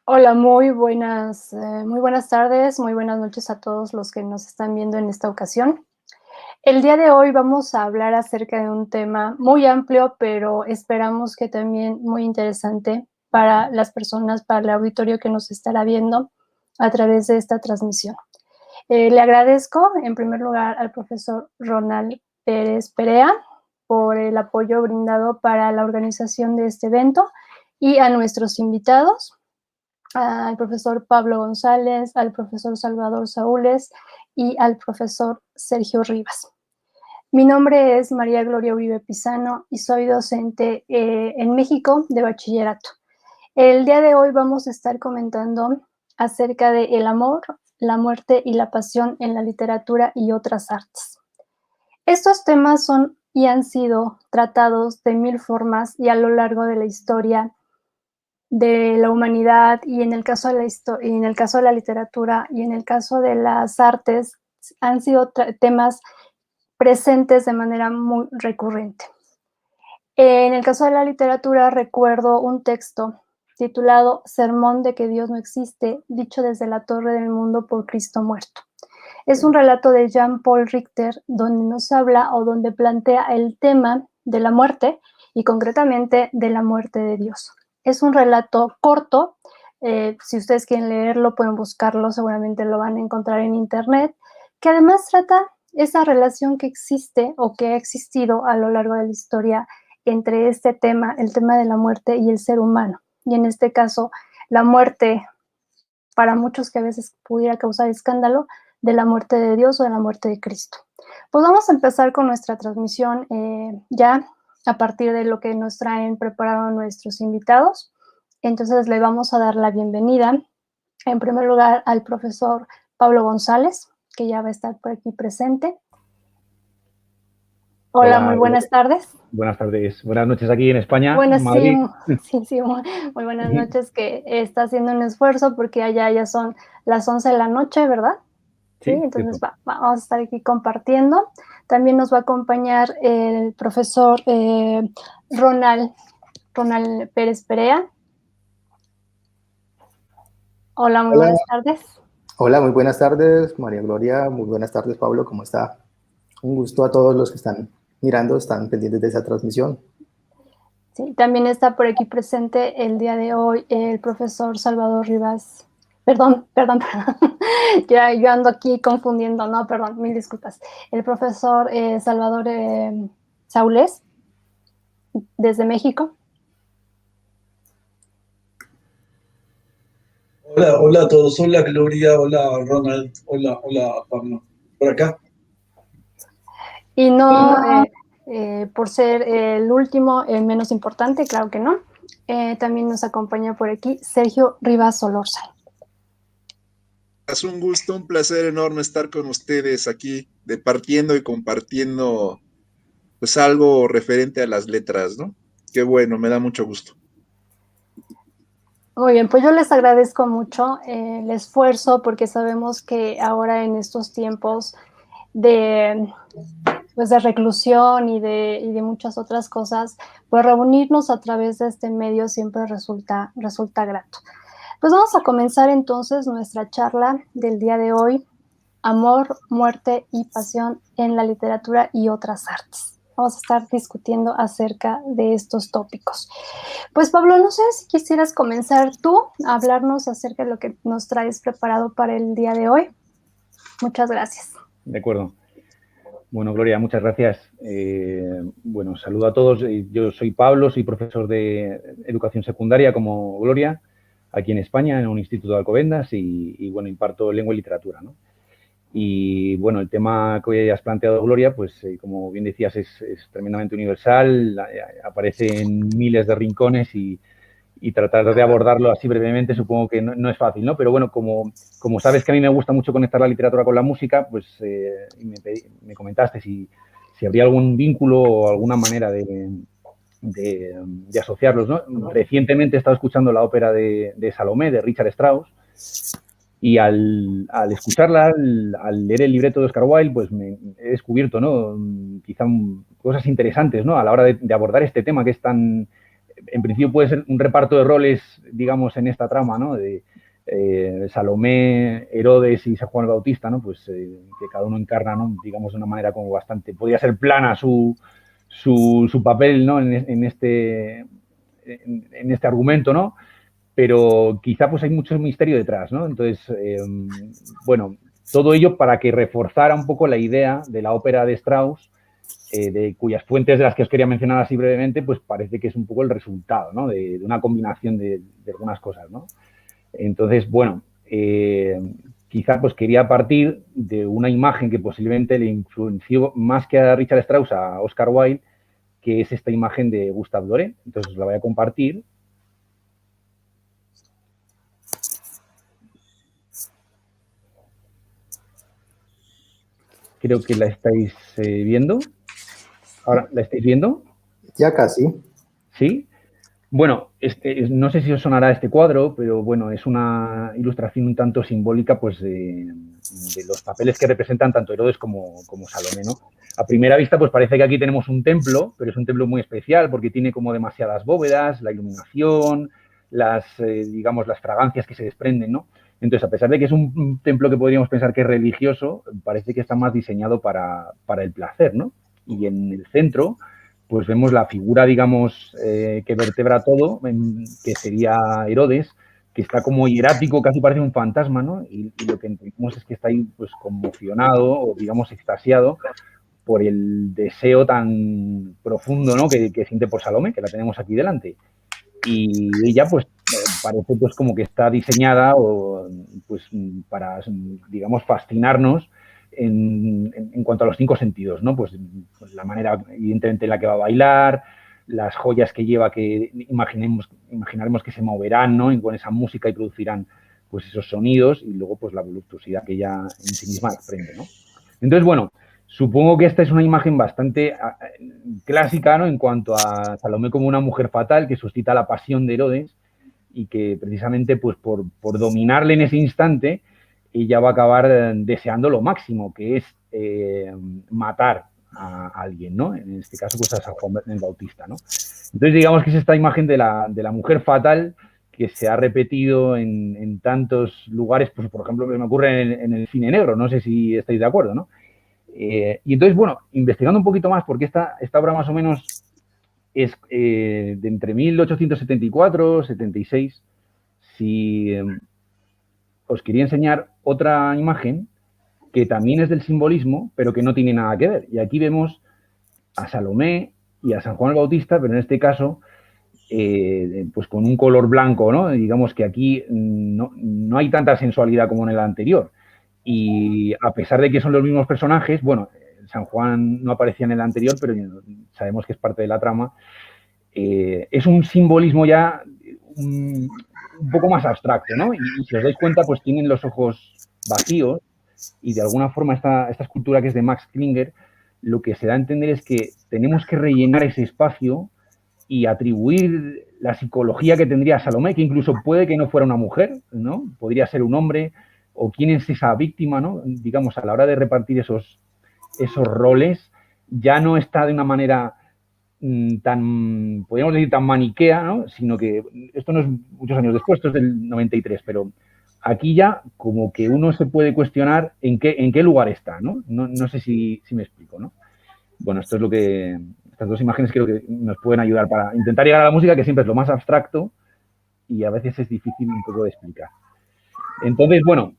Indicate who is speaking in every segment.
Speaker 1: Hola, muy buenas tardes, muy buenas noches a todos los que nos están viendo en esta ocasión. El día de hoy vamos a hablar acerca de un tema muy amplio, pero esperamos que también muy interesante para las personas, para el auditorio que nos estará viendo a través de esta transmisión. Le agradezco, en primer lugar, al profesor Ronald Pérez Perea por el apoyo brindado para la organización de este evento y a nuestros invitados, al profesor Pablo González, al profesor Salvador Saúles y al profesor Sergio Rivas. Mi nombre es María Gloria Uribe Pizano y soy docente en México de bachillerato. El día de hoy vamos a estar comentando acerca de el amor, la muerte y la pasión en la literatura y otras artes. Estos temas son y han sido tratados de mil formas y a lo largo de la historia de la humanidad y en el caso de y en el caso de la literatura y en el caso de las artes han sido temas presentes de manera muy recurrente. En el caso de la literatura recuerdo un texto titulado Sermón de que Dios no existe, dicho desde la torre del mundo por Cristo muerto. Es un relato de Jean-Paul Richter donde nos habla o donde plantea el tema de la muerte y concretamente de la muerte de Dios. Es un relato corto, si ustedes quieren leerlo pueden buscarlo, seguramente lo van a encontrar en internet, que además trata esa relación que existe o que ha existido a lo largo de la historia entre este tema, el tema de la muerte y el ser humano. Y en este caso, la muerte, para muchos que a veces pudiera causar escándalo, de la muerte de Dios o de la muerte de Cristo. Pues vamos a empezar con nuestra transmisión ya a partir de lo que nos traen preparado nuestros invitados. Entonces le vamos a dar la bienvenida, en primer lugar, al profesor Pablo González, que ya va a estar por aquí presente. Hola, muy
Speaker 2: Hola,
Speaker 1: buenas tardes.
Speaker 2: buenas tardes. Buenas noches aquí en España,
Speaker 1: Bueno,
Speaker 2: en
Speaker 1: sí,
Speaker 2: Madrid.
Speaker 1: sí, muy buenas noches, que está haciendo un esfuerzo porque allá ya son las 11 de la noche, ¿verdad? Sí,
Speaker 2: Sí,
Speaker 1: entonces
Speaker 2: cierto.
Speaker 1: vamos a estar aquí compartiendo. También nos va a acompañar el profesor Ronald Pérez Perea. Hola, muy
Speaker 3: Hola,
Speaker 1: buenas tardes.
Speaker 3: hola, muy buenas tardes, María Gloria, muy buenas tardes, Pablo, ¿cómo está? Un gusto a todos los que están mirando, están pendientes de esa transmisión.
Speaker 1: Sí, también está por aquí presente el día de hoy el profesor Salvador Rivas. Perdón. Ya, yo ando aquí confundiendo, no, perdón, mil disculpas. El profesor Salvador Saúles, desde México.
Speaker 4: Hola, hola a todos. Hola Gloria, hola Ronald, hola Pablo. Por acá.
Speaker 1: Y no por ser el último, el menos importante, claro que no. También nos acompaña por aquí Sergio Rivas Solórzano.
Speaker 5: Es un gusto, un placer enorme estar con ustedes aquí, departiendo y compartiendo pues algo referente a las letras, ¿no? Qué bueno, me da mucho gusto.
Speaker 1: Muy bien, pues yo les agradezco mucho el esfuerzo porque sabemos que ahora en estos tiempos de, pues de reclusión y de muchas otras cosas, pues reunirnos a través de este medio siempre resulta grato. Pues vamos a comenzar entonces nuestra charla del día de hoy, amor, muerte y pasión en la literatura y otras artes. Vamos a estar discutiendo acerca de estos tópicos. Pues Pablo, no sé si quisieras comenzar tú a hablarnos acerca de lo que nos traes preparado para el día de hoy. Muchas gracias.
Speaker 2: De acuerdo. Bueno, Gloria, muchas gracias. Bueno, saludo a todos. Yo soy Pablo, soy profesor de educación secundaria como Gloria, aquí en España, en un instituto de Alcobendas y bueno, imparto lengua y literatura, ¿no? Y bueno, el tema que hoy has planteado, Gloria, pues como bien decías, es tremendamente universal, aparece en miles de rincones y tratar de abordarlo así brevemente supongo que no es fácil, ¿no? Pero bueno, como sabes que a mí me gusta mucho conectar la literatura con la música, pues me comentaste si habría algún vínculo o alguna manera de asociarlos, ¿no? Recientemente he estado escuchando la ópera de Salomé, de Richard Strauss, y al escucharla, al leer el libreto de Oscar Wilde, pues he descubierto, ¿no? Quizá cosas interesantes, ¿no? A la hora de abordar este tema que es tan en principio puede ser un reparto de roles, digamos, en esta trama, ¿no? De Salomé, Herodes y San Juan el Bautista, ¿no? Pues que cada uno encarna, ¿no? Digamos, de una manera como bastante, podría ser plana su papel, ¿no? En este argumento, ¿no? Pero quizá pues hay mucho misterio detrás, ¿no? Entonces, bueno, todo ello para que reforzara un poco la idea de la ópera de Strauss, de cuyas fuentes de las que os quería mencionar así brevemente, pues parece que es un poco el resultado, ¿no? De una combinación de algunas cosas, ¿no? Entonces, bueno, quizá pues quería partir de una imagen que posiblemente le influenció más que a Richard Strauss, a Oscar Wilde, que es esta imagen de Gustave Doré. Entonces os la voy a compartir. Creo que la estáis viendo. ¿Ahora la estáis viendo?
Speaker 3: Ya casi.
Speaker 2: Sí. Bueno, no sé si os sonará este cuadro, pero bueno, es una ilustración un tanto simbólica pues, de los papeles que representan tanto Herodes como Salomé, ¿no? A primera vista, pues parece que aquí tenemos un templo, pero es un templo muy especial porque tiene como demasiadas bóvedas, la iluminación, digamos, las fragancias que se desprenden, ¿no? Entonces, a pesar de que es un templo que podríamos pensar que es religioso, parece que está más diseñado para el placer, ¿no? Y en el centro, pues vemos la figura, digamos, que vertebra todo, que sería Herodes, que está como hierático, casi parece un fantasma, ¿no? Y lo que entendemos es que está ahí, pues, conmocionado o, digamos, extasiado por el deseo tan profundo, ¿no? Que siente por Salomé, que la tenemos aquí delante. Y ella, pues, parece, pues, como que está diseñada o, pues, para, digamos, fascinarnos en cuanto a los 5 sentidos, ¿no? Pues la manera, evidentemente, en la que va a bailar, las joyas que lleva, que imaginaremos que se moverán, ¿no? Con esa música y producirán, pues, esos sonidos, y luego, pues, la voluptuosidad que ella en sí misma desprende, ¿no? Entonces, bueno, supongo que esta es una imagen bastante clásica, ¿no? En cuanto a Salomé como una mujer fatal que suscita la pasión de Herodes y que precisamente, pues, por dominarle en ese instante, ella va a acabar deseando lo máximo, que es matar a alguien, ¿no? En este caso, pues a San Juan el Bautista, ¿no? Entonces, digamos que es esta imagen de la mujer fatal que se ha repetido en tantos lugares, pues, por ejemplo, me ocurre en el cine negro, no sé si estáis de acuerdo, ¿no? Y entonces, bueno, investigando un poquito más, porque esta obra más o menos es de entre 1874 76, si os quería enseñar otra imagen que también es del simbolismo, pero que no tiene nada que ver. Y aquí vemos a Salomé y a San Juan el Bautista, pero en este caso, pues con un color blanco, ¿no? Digamos que aquí no hay tanta sensualidad como en el anterior. Y a pesar de que son los mismos personajes, bueno, San Juan no aparecía en el anterior, pero sabemos que es parte de la trama, es un simbolismo ya un poco más abstracto, ¿no? Y si os dais cuenta, pues tienen los ojos vacíos y de alguna forma esta escultura que es de Max Klinger, lo que se da a entender es que tenemos que rellenar ese espacio y atribuir la psicología que tendría Salomé, que incluso puede que no fuera una mujer, ¿no? Podría ser un hombre, o quién es esa víctima, ¿no? Digamos, a la hora de repartir esos roles, ya no está de una manera tan, podríamos decir, tan maniquea, ¿no? Sino que esto no es muchos años después, esto es del 93, pero aquí ya como que uno se puede cuestionar en qué lugar está, ¿no? No sé si me explico, ¿no? Bueno, esto es lo que, estas dos imágenes creo que nos pueden ayudar para intentar llegar a la música, que siempre es lo más abstracto y a veces es difícil un poco de explicar. Entonces, bueno,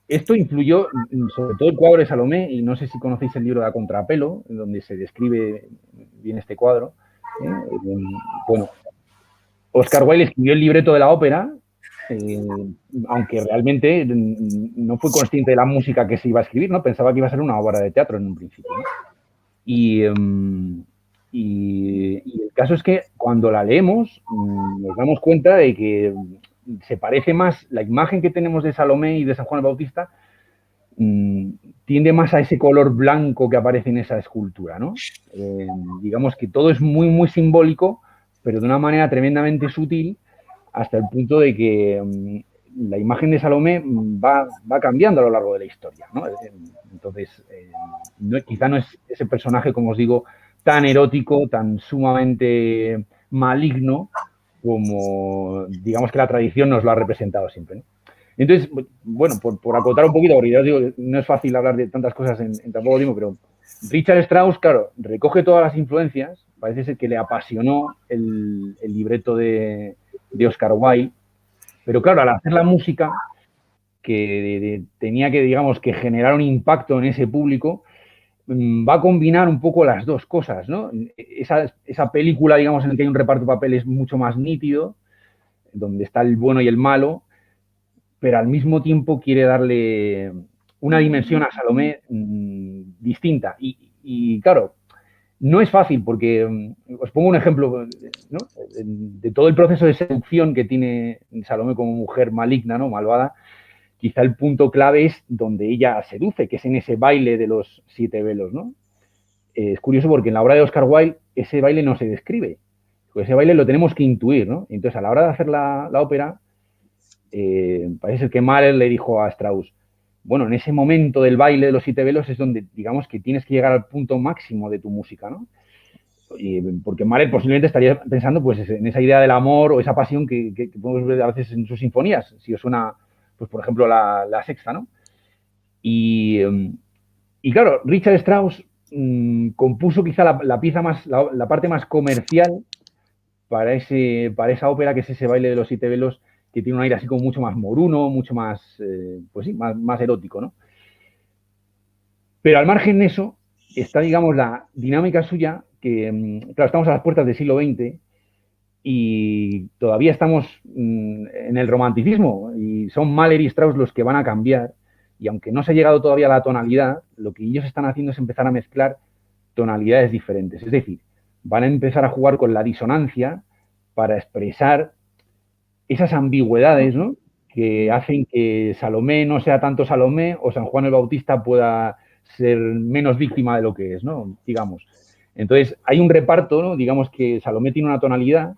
Speaker 2: esto influyó sobre todo el cuadro de Salomé, y no sé si conocéis el libro de A Contrapelo, donde se describe bien este cuadro. Bueno, Oscar Wilde escribió el libreto de la ópera, aunque realmente no fue consciente de la música que se iba a escribir, ¿no? Pensaba que iba a ser una obra de teatro en un principio, ¿no? Y el caso es que cuando la leemos nos damos cuenta de que se parece más, la imagen que tenemos de Salomé y de San Juan el Bautista tiende más a ese color blanco que aparece en esa escultura, ¿no? Digamos que todo es muy, muy simbólico, pero de una manera tremendamente sutil, hasta el punto de que la imagen de Salomé va cambiando a lo largo de la historia, ¿no? Entonces, quizá no es ese personaje, como os digo, tan erótico, tan sumamente maligno como, digamos, que la tradición nos lo ha representado siempre, ¿no? Entonces, bueno, por acotar un poquito, porque ya os digo, no es fácil hablar de tantas cosas en tan poco tiempo, pero Richard Strauss, claro, recoge todas las influencias, parece ser que le apasionó el libreto de Oscar Wilde, pero claro, al hacer la música, que tenía que, digamos, que generar un impacto en ese público, va a combinar un poco las dos cosas, ¿no? Esa película, digamos, en la que hay un reparto de papeles mucho más nítido, donde está el bueno y el malo, pero al mismo tiempo quiere darle una dimensión a Salomé distinta. Y claro, no es fácil porque, os pongo un ejemplo, ¿no? De todo el proceso de seducción que tiene Salomé como mujer maligna, ¿no? Malvada. Quizá el punto clave es donde ella seduce, que es en ese baile de los 7 velos, ¿no? Es curioso porque en la obra de Oscar Wilde ese baile no se describe. Pues ese baile lo tenemos que intuir, ¿no? Entonces, a la hora de hacer la ópera, parece que Mahler le dijo a Strauss, bueno, en ese momento del baile de los 7 velos es donde, digamos, que tienes que llegar al punto máximo de tu música, ¿no? Porque Mahler posiblemente estaría pensando pues en esa idea del amor o esa pasión que podemos ver a veces en sus sinfonías, si os suena, pues por ejemplo, la sexta, ¿no? Y claro, Richard Strauss compuso quizá la pieza más, la parte más comercial para esa ópera, que es ese baile de los 7 velos, que tiene un aire así como mucho más moruno, mucho más, pues sí, más erótico, ¿no? Pero al margen de eso, está, digamos, la dinámica suya, que, claro, estamos a las puertas del siglo XX y todavía estamos en el romanticismo y son Mahler y Strauss los que van a cambiar, y aunque no se ha llegado todavía a la tonalidad, lo que ellos están haciendo es empezar a mezclar tonalidades diferentes, es decir, van a empezar a jugar con la disonancia para expresar esas ambigüedades, ¿no? Que hacen que Salomé no sea tanto Salomé o San Juan el Bautista pueda ser menos víctima de lo que es, ¿no? Digamos. Entonces, hay un reparto, ¿no? Digamos que Salomé tiene una tonalidad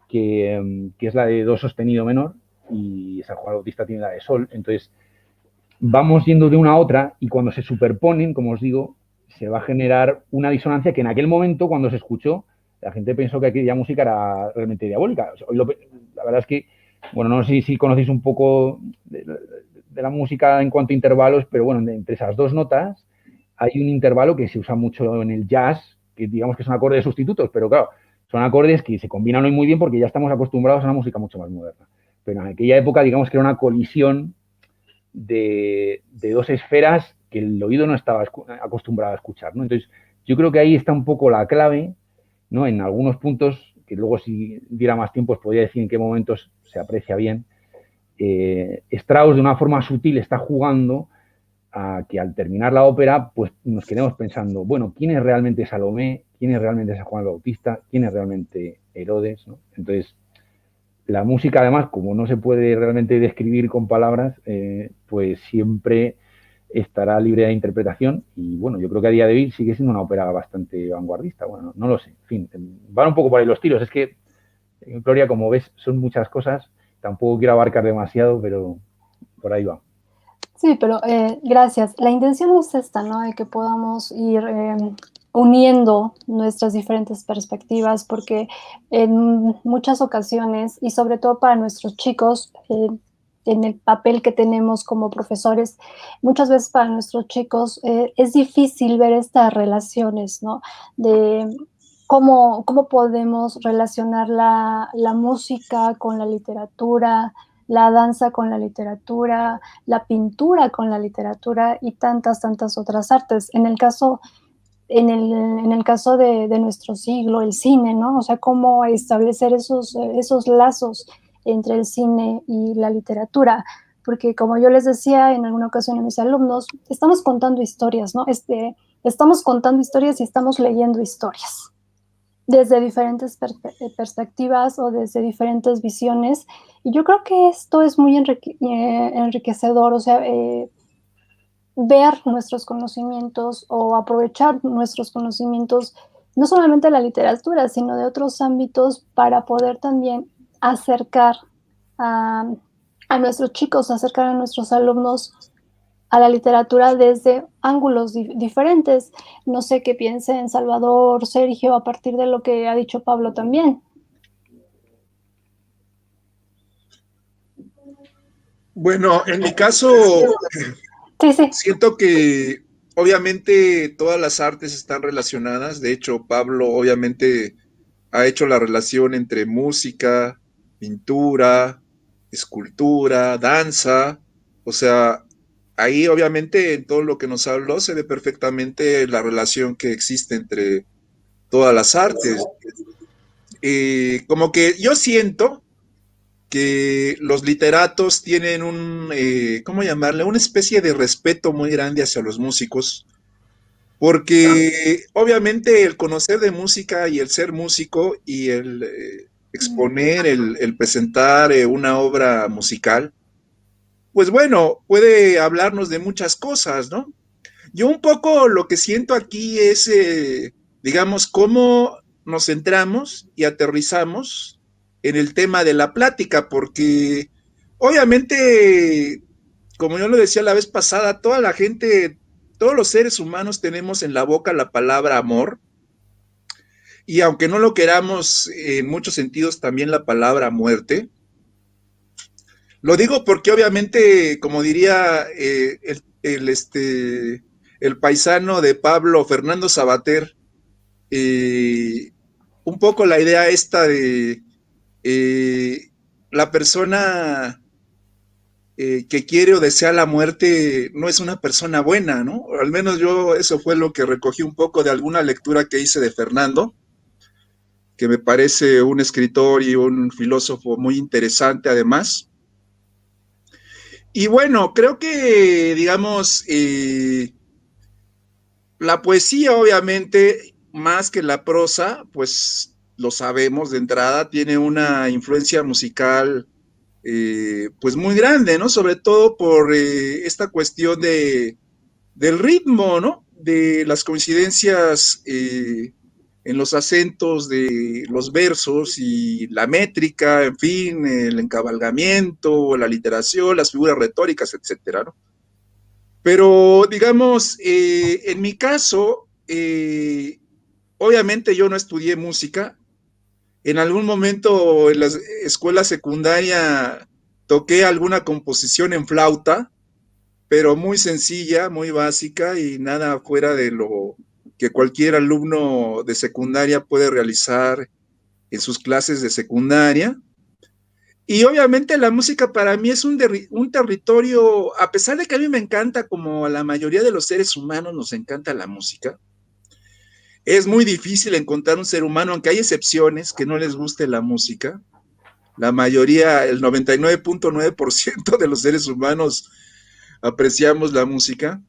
Speaker 2: que es la de do sostenido menor y San Juan el Bautista tiene la de sol. Entonces, vamos yendo de una a otra y cuando se superponen, como os digo, se va a generar una disonancia que en aquel momento, cuando se escuchó, la gente pensó que aquella música era realmente diabólica. O sea, la verdad es que, bueno, no sé si conocéis un poco de la música en cuanto a intervalos, pero bueno, entre esas dos notas hay un intervalo que se usa mucho en el jazz, que digamos que son acordes sustitutos, pero claro, son acordes que se combinan hoy muy bien porque ya estamos acostumbrados a una música mucho más moderna. Pero en aquella época, digamos que era una colisión de dos esferas que el oído no estaba acostumbrado a escuchar, ¿no? Entonces, yo creo que ahí está un poco la clave, ¿no? En algunos puntos, que luego si diera más tiempo os podría decir en qué momentos se aprecia bien, Strauss de una forma sutil está jugando a que al terminar la ópera, pues nos quedemos pensando, bueno, ¿quién es realmente Salomé? ¿Quién es realmente San Juan el Bautista? ¿Quién es realmente Herodes? ¿No? Entonces, la música, además, como no se puede realmente describir con palabras, pues siempre estará libre de interpretación y, bueno, yo creo que a día de hoy sigue siendo una ópera bastante vanguardista. Bueno, no lo sé. En fin, van un poco por ahí los tiros. Es que, Gloria, como ves, son muchas cosas. Tampoco quiero abarcar demasiado, pero por ahí va.
Speaker 1: Sí, pero gracias. La intención es esta, ¿no? De que podamos ir uniendo nuestras diferentes perspectivas, porque en muchas ocasiones, y sobre todo para nuestros chicos, en el papel que tenemos como profesores, muchas veces para nuestros chicos es difícil ver estas relaciones, ¿no? De cómo podemos relacionar la música con la literatura, la danza con la literatura, la pintura con la literatura y tantas otras artes. En el caso de nuestro siglo, el cine, ¿no? O sea, cómo establecer esos lazos entre el cine y la literatura. Porque como yo les decía en alguna ocasión a mis alumnos, estamos contando historias, ¿no? Estamos contando historias y estamos leyendo historias desde diferentes perspectivas o desde diferentes visiones. Y yo creo que esto es muy enriquecedor, o sea, ver nuestros conocimientos o aprovechar nuestros conocimientos, no solamente de la literatura, sino de otros ámbitos para poder también acercar a, a nuestros chicos, acercar a nuestros alumnos a la literatura desde ángulos diferentes. No sé qué piensen Salvador, Sergio, a partir de lo que ha dicho Pablo también.
Speaker 5: Bueno, en mi caso,
Speaker 1: Sí.
Speaker 5: siento que obviamente todas las artes están relacionadas. De hecho, Pablo obviamente ha hecho la relación entre música, pintura, escultura, danza. O sea, ahí obviamente en todo lo que nos habló se ve perfectamente la relación que existe entre todas las artes. Como que yo siento que los literatos tienen ¿cómo llamarle? Una especie de respeto muy grande hacia los músicos, porque obviamente el conocer de música y el ser músico y el exponer, el presentar una obra musical, pues bueno, puede hablarnos de muchas cosas, ¿no? Yo un poco lo que siento aquí es, digamos, cómo nos centramos y aterrizamos en el tema de la plática, porque obviamente, como yo lo decía la vez pasada, toda la gente, todos los seres humanos tenemos en la boca la palabra amor, y aunque no lo queramos, en muchos sentidos también la palabra muerte. Lo digo porque obviamente, como diría el paisano de Pablo, Fernando Sabater, eh, un poco la idea esta de eh, la persona que quiere o desea la muerte no es una persona buena, ¿no? O al menos yo eso fue lo que recogí un poco de alguna lectura que hice de Fernando, que me parece un escritor y un filósofo muy interesante además. Y bueno, creo que, digamos, la poesía obviamente, más que la prosa, pues lo sabemos de entrada, tiene una influencia musical pues muy grande, ¿no? Sobre todo por esta cuestión del ritmo, ¿no? De las coincidencias en los acentos de los versos y la métrica, en fin, el encabalgamiento, la literación, las figuras retóricas, etcétera, ¿no? Pero, digamos, en mi caso, obviamente yo no estudié música. En algún momento en la escuela secundaria toqué alguna composición en flauta, pero muy sencilla, muy básica y nada fuera de lo que cualquier alumno de secundaria puede realizar en sus clases de secundaria. Y obviamente la música para mí es un territorio, a pesar de que a mí me encanta, como a la mayoría de los seres humanos nos encanta la música, es muy difícil encontrar un ser humano, aunque hay excepciones que no les guste la música. La mayoría, el 99.9% de los seres humanos apreciamos la música.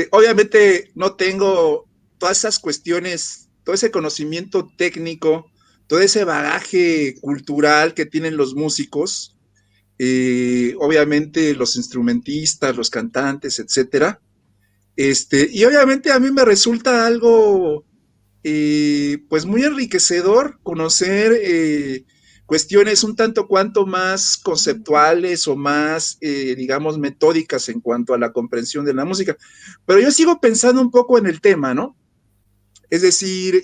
Speaker 5: Obviamente no tengo todas esas cuestiones, todo ese conocimiento técnico, todo ese bagaje cultural que tienen los músicos, obviamente los instrumentistas, los cantantes, etcétera. Y obviamente a mí me resulta algo pues muy enriquecedor conocer cuestiones un tanto cuanto más conceptuales o más, digamos, metódicas en cuanto a la comprensión de la música. Pero yo sigo pensando un poco en el tema, ¿no? Es decir,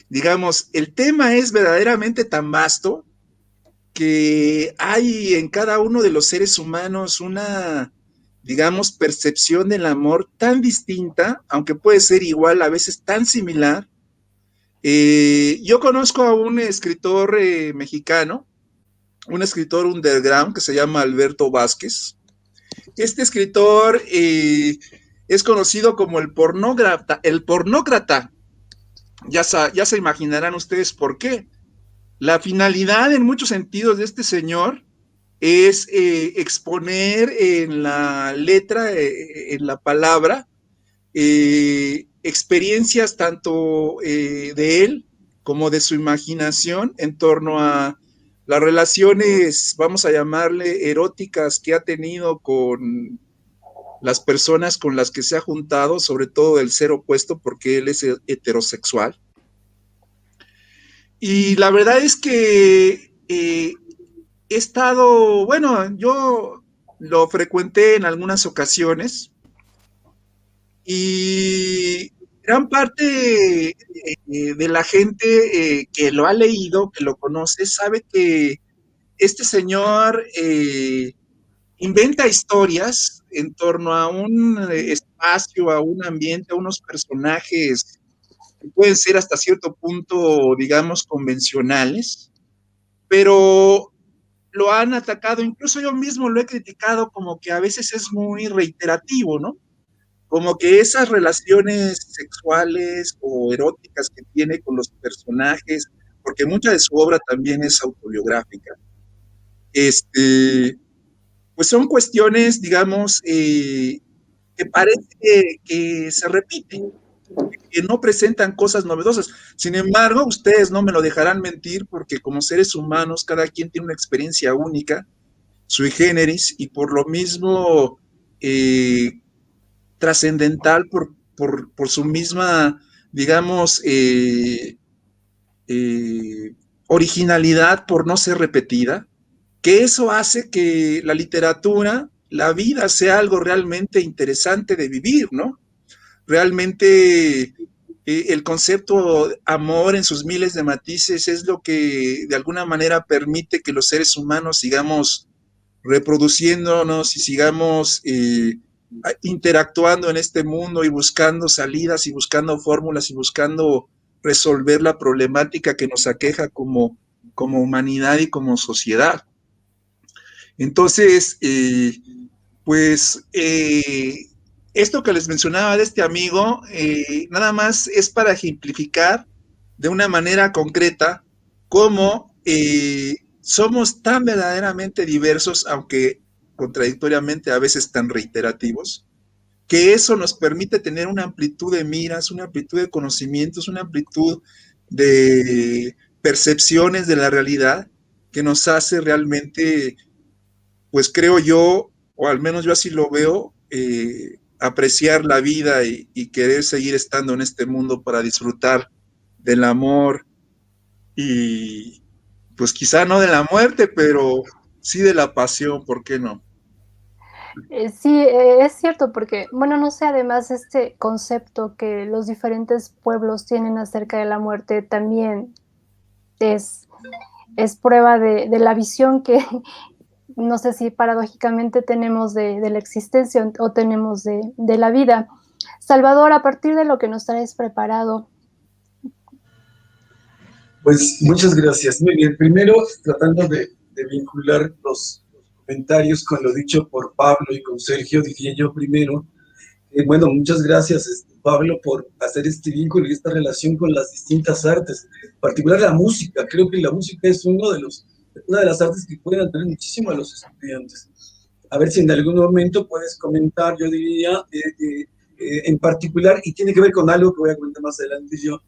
Speaker 5: digamos, el tema es verdaderamente tan vasto que hay en cada uno de los seres humanos una, digamos, percepción del amor tan distinta, aunque puede ser igual, a veces tan similar. Yo conozco a un escritor mexicano, un escritor underground que se llama Alberto Vázquez. Este escritor es conocido como el pornócrata. El pornócrata. Ya se imaginarán ustedes por qué. La finalidad en muchos sentidos de este señor es exponer en la letra, en la palabra, experiencias tanto de él como de su imaginación en torno a las relaciones, vamos a llamarle, eróticas que ha tenido con las personas con las que se ha juntado, sobre todo el ser opuesto, porque él es heterosexual. Y la verdad es que he estado, bueno, yo lo frecuenté en algunas ocasiones y gran parte de la gente que lo ha leído, que lo conoce, sabe que este señor inventa historias en torno a un espacio, a un ambiente, a unos personajes que pueden ser hasta cierto punto, digamos, convencionales, pero lo han atacado, incluso yo mismo lo he criticado como que a veces es muy reiterativo, ¿no? Como que esas relaciones sexuales o eróticas que tiene con los personajes, porque mucha de su obra también es autobiográfica, pues son cuestiones, digamos, que parece que se repiten, que no presentan cosas novedosas. Sin embargo, ustedes no me lo dejarán mentir porque como seres humanos cada quien tiene una experiencia única, sui generis, y por lo mismo trascendental por su misma, digamos, originalidad por no ser repetida, que eso hace que la literatura, la vida sea algo realmente interesante de vivir, ¿no? Realmente el concepto de amor en sus miles de matices es lo que de alguna manera permite que los seres humanos sigamos reproduciéndonos y sigamos interactuando en este mundo y buscando salidas y buscando fórmulas y buscando resolver la problemática que nos aqueja como humanidad y como sociedad. Entonces, pues esto que les mencionaba de este amigo, nada más es para ejemplificar de una manera concreta cómo somos tan verdaderamente diversos, aunque contradictoriamente a veces tan reiterativos, que eso nos permite tener una amplitud de miras, una amplitud de conocimientos, una amplitud de percepciones de la realidad que nos hace realmente, pues creo yo, o al menos yo así lo veo, apreciar la vida y querer seguir estando en este mundo para disfrutar del amor y pues quizá no de la muerte, pero sí de la pasión, ¿por qué no?
Speaker 1: Sí, es cierto, porque, bueno, no sé, además este concepto que los diferentes pueblos tienen acerca de la muerte también es, es prueba de la visión que no sé si paradójicamente tenemos de la existencia o tenemos de la vida. Salvador, a partir de lo que nos traes preparado.
Speaker 4: Pues muchas gracias. Muy bien, primero tratando de vincular los comentarios con lo dicho por Pablo y con Sergio, diría yo primero, bueno, muchas gracias, Pablo, por hacer este vínculo y esta relación con las distintas artes, en particular la música. Creo que la música es una de las artes que pueden atraer muchísimo a los estudiantes. A ver si en algún momento puedes comentar, yo diría, en particular, y tiene que ver con algo que voy a comentar más adelante yo,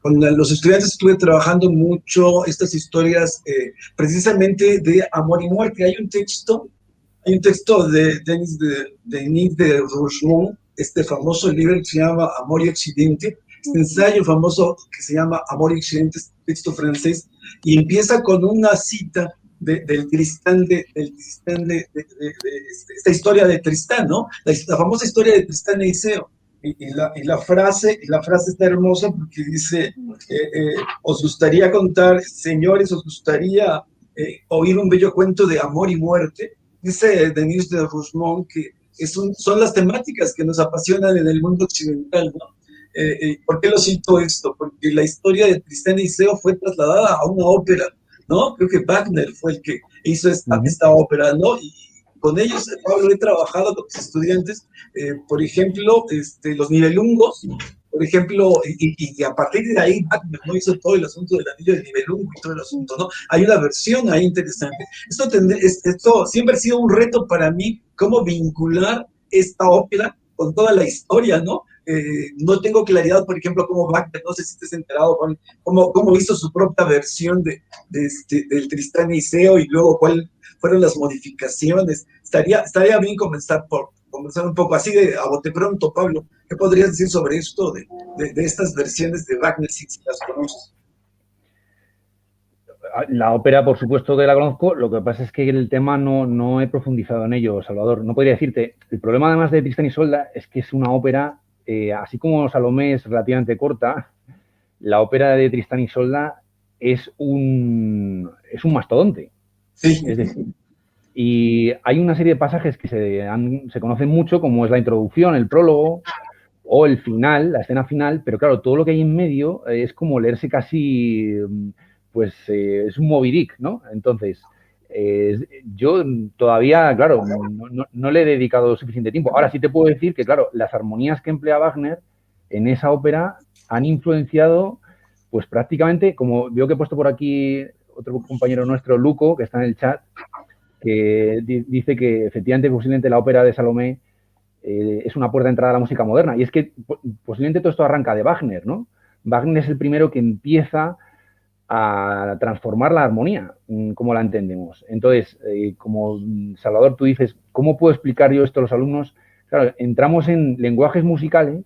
Speaker 4: con los estudiantes estuve trabajando mucho estas historias precisamente de amor y muerte. Hay un texto de Denis de Rougemont, este famoso libro que se llama Amor y Occidente, este ensayo famoso que se llama Amor y Occidente, este texto francés, y empieza con una cita del Tristán, esta historia de Tristán, ¿no? La famosa historia de Tristán e Iseo. Y la frase está hermosa porque dice, os gustaría contar, señores, os gustaría oír un bello cuento de amor y muerte. Dice Denis de Rougemont que son las temáticas que nos apasionan en el mundo occidental, ¿no? ¿Por qué lo cito esto? Porque la historia de Tristán y Iseo fue trasladada a una ópera, ¿no? Creo que Wagner fue el que hizo esta ópera, ¿no? Y con ellos, Pablo, he trabajado con los estudiantes, por ejemplo, los Nibelungos, por ejemplo, y a partir de ahí Wagner no hizo todo el asunto del anillo de Nibelungo y todo el asunto, ¿no? Hay una versión ahí interesante. Esto siempre ha sido un reto para mí, cómo vincular esta ópera con toda la historia, ¿no? No tengo claridad, por ejemplo, cómo Wagner, no sé si estés enterado, Juan, cómo hizo su propia versión del Tristán y Iseo y luego cuál fueron las modificaciones. Estaría bien comenzar un poco así a bote pronto, Pablo. ¿Qué podrías decir sobre esto de estas versiones de Wagner, si las conoces?
Speaker 2: La ópera, por supuesto que la conozco, lo que pasa es que el tema no he profundizado en ello, Salvador. No podría decirte, el problema además de Tristán y Isolda es que es una ópera, así como Salomé es relativamente corta, la ópera de Tristán y Isolda es un mastodonte.
Speaker 4: Sí.
Speaker 2: Es decir, y hay una serie de pasajes que se conocen mucho, como es la introducción, el prólogo o el final, la escena final, pero claro, todo lo que hay en medio es como leerse casi, pues es un Moby Dick, ¿no? Entonces, yo todavía, claro, no le he dedicado suficiente tiempo. Ahora sí te puedo decir que, claro, las armonías que emplea Wagner en esa ópera han influenciado, pues prácticamente, como veo que he puesto por aquí otro compañero nuestro, Luco, que está en el chat, que dice que efectivamente posiblemente la ópera de Salomé es una puerta de entrada a la música moderna. Y es que posiblemente todo esto arranca de Wagner, ¿no? Wagner es el primero que empieza a transformar la armonía, como la entendemos. Entonces, como Salvador, tú dices, ¿cómo puedo explicar yo esto a los alumnos? Claro, entramos en lenguajes musicales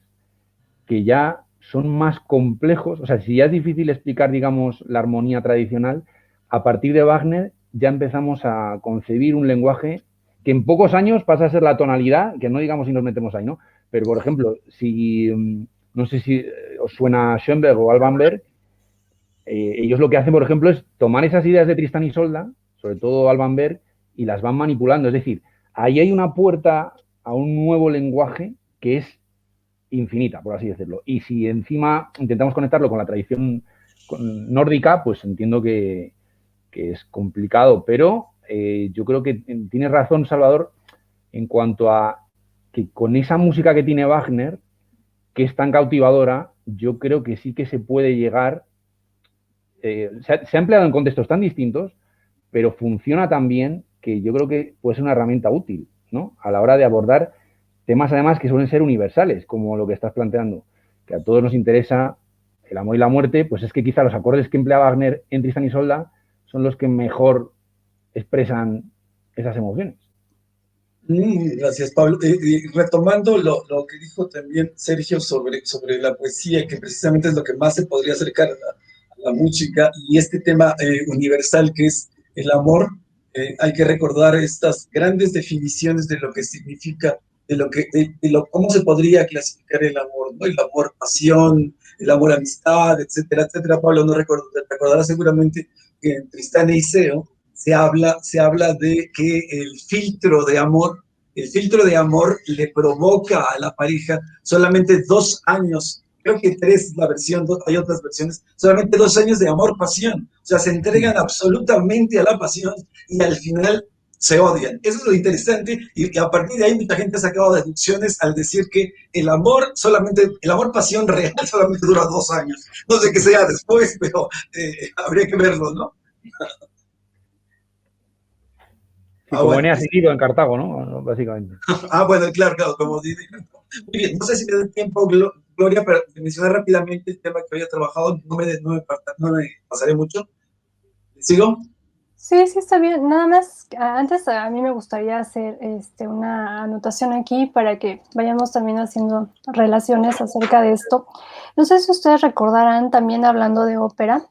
Speaker 2: que ya son más complejos. O sea, si ya es difícil explicar, digamos, la armonía tradicional, a partir de Wagner ya empezamos a concebir un lenguaje que en pocos años pasa a ser la tonalidad, que no digamos si nos metemos ahí, ¿no? Pero, por ejemplo, si, no sé si os suena Schoenberg o Alban Berg, ellos lo que hacen, por ejemplo, es tomar esas ideas de Tristán y Isolda, sobre todo Alban Berg, y las van manipulando. Es decir, ahí hay una puerta a un nuevo lenguaje que es infinita, por así decirlo. Y si encima intentamos conectarlo con la tradición nórdica, pues entiendo que es complicado, pero yo creo que tienes razón, Salvador, en cuanto a que con esa música que tiene Wagner, que es tan cautivadora, yo creo que sí que se puede llegar, se ha empleado en contextos tan distintos, pero funciona tan bien que yo creo que puede ser una herramienta útil, ¿no? A la hora de abordar temas además que suelen ser universales, como lo que estás planteando, que a todos nos interesa el amor y la muerte, pues es que quizá los acordes que emplea Wagner en Tristán y Isolda son los que mejor expresan esas emociones.
Speaker 4: Gracias, Pablo. Retomando lo que dijo también Sergio sobre la poesía, que precisamente es lo que más se podría acercar a la música, y este tema universal que es el amor, hay que recordar estas grandes definiciones de lo que significa, cómo se podría clasificar el amor, ¿no? El amor pasión, el amor amistad, etcétera, etcétera. Pablo, no recordará seguramente que en Tristán e Iseo se habla de que el filtro de amor le provoca a la pareja solamente 2 años, creo que 3 la versión, hay otras versiones, solamente 2 años de amor-pasión, o sea, se entregan absolutamente a la pasión y al final se odian. Eso es lo interesante y a partir de ahí mucha gente ha sacado deducciones al decir que el amor-pasión real solamente dura 2 años. No sé qué sea después, pero habría que verlo, ¿no?
Speaker 2: Sí, como Eneas y Dido en Cartago, ¿no? Básicamente.
Speaker 4: Bueno, claro, como Dido. Muy bien, no sé si me da tiempo, Gloria, para mencionar rápidamente el tema que había trabajado, no me pasaré mucho. ¿Sigo?
Speaker 1: Sí, sí, está bien. Nada más, antes a mí me gustaría hacer una anotación aquí para que vayamos también haciendo relaciones acerca de esto. No sé si ustedes recordarán también hablando de ópera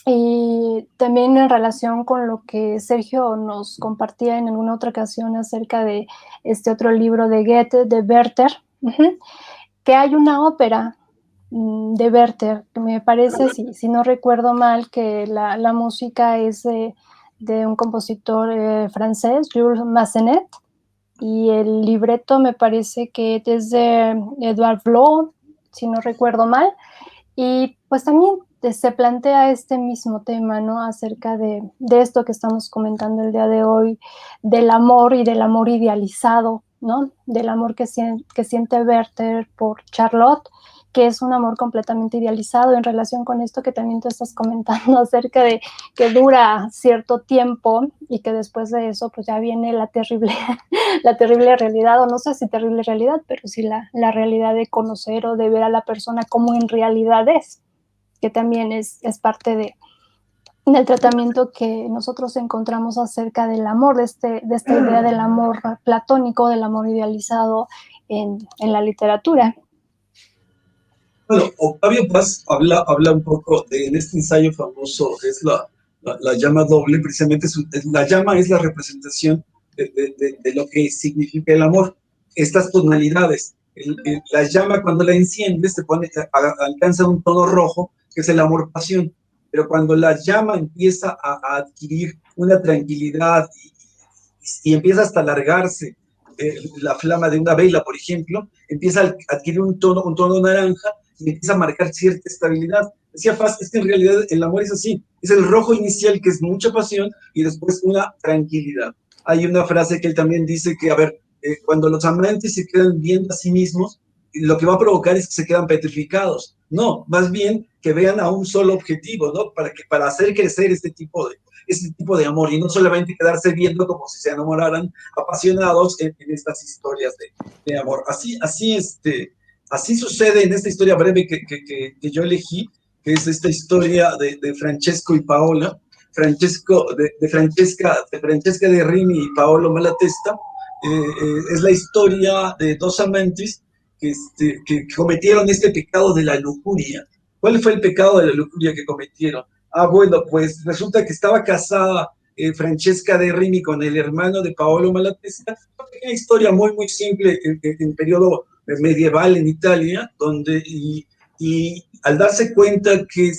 Speaker 1: y también en relación con lo que Sergio nos compartía en alguna otra ocasión acerca de este otro libro de Goethe, de Werther, que hay una ópera de Werther, que me parece, si no recuerdo mal, que la música es de un compositor francés, Jules Massenet, y el libreto me parece que es de Edouard Vlo, si no recuerdo mal, y pues también se plantea este mismo tema, ¿no? Acerca de esto que estamos comentando el día de hoy, del amor y del amor idealizado, ¿no? Del amor que siente Werther por Charlotte, que es un amor completamente idealizado en relación con esto que también tú estás comentando acerca de que dura cierto tiempo y que después de eso pues ya viene la terrible realidad, o no sé si terrible realidad, pero sí la realidad de conocer o de ver a la persona como en realidad es, que también es parte del tratamiento que nosotros encontramos acerca del amor, de esta idea del amor platónico, del amor idealizado en la literatura.
Speaker 4: Bueno, Octavio Paz habla un poco en este ensayo famoso, es la llama doble, precisamente la llama es la representación de lo que significa el amor. Estas tonalidades, la llama cuando la enciendes alcanza un tono rojo, que es el amor-pasión, pero cuando la llama empieza a adquirir una tranquilidad y empieza hasta alargarse, la flama de una vela, por ejemplo, empieza a adquirir un tono naranja y empieza a marcar cierta estabilidad. Decía Paz, es que en realidad el amor es así, es el rojo inicial que es mucha pasión y después una tranquilidad. Hay una frase que él también dice que, a ver, cuando los amantes se quedan viendo a sí mismos, lo que va a provocar es que se quedan petrificados. No, más bien que vean a un solo objetivo, ¿no? Para hacer crecer este tipo de amor y no solamente quedarse viendo como si se enamoraran apasionados en estas historias de amor. Así sucede en esta historia breve que yo elegí, que es esta historia de Francesco y Paola, de Francesca de Rimini y Paolo Malatesta. Es la historia de dos amantes que cometieron este pecado de la lujuria. ¿Cuál fue el pecado de la lujuria que cometieron? Bueno, pues resulta que estaba casada Francesca de Rimini con el hermano de Paolo Malatesta. Una pequeña historia muy, muy simple en periodo medieval en Italia, donde y al darse cuenta que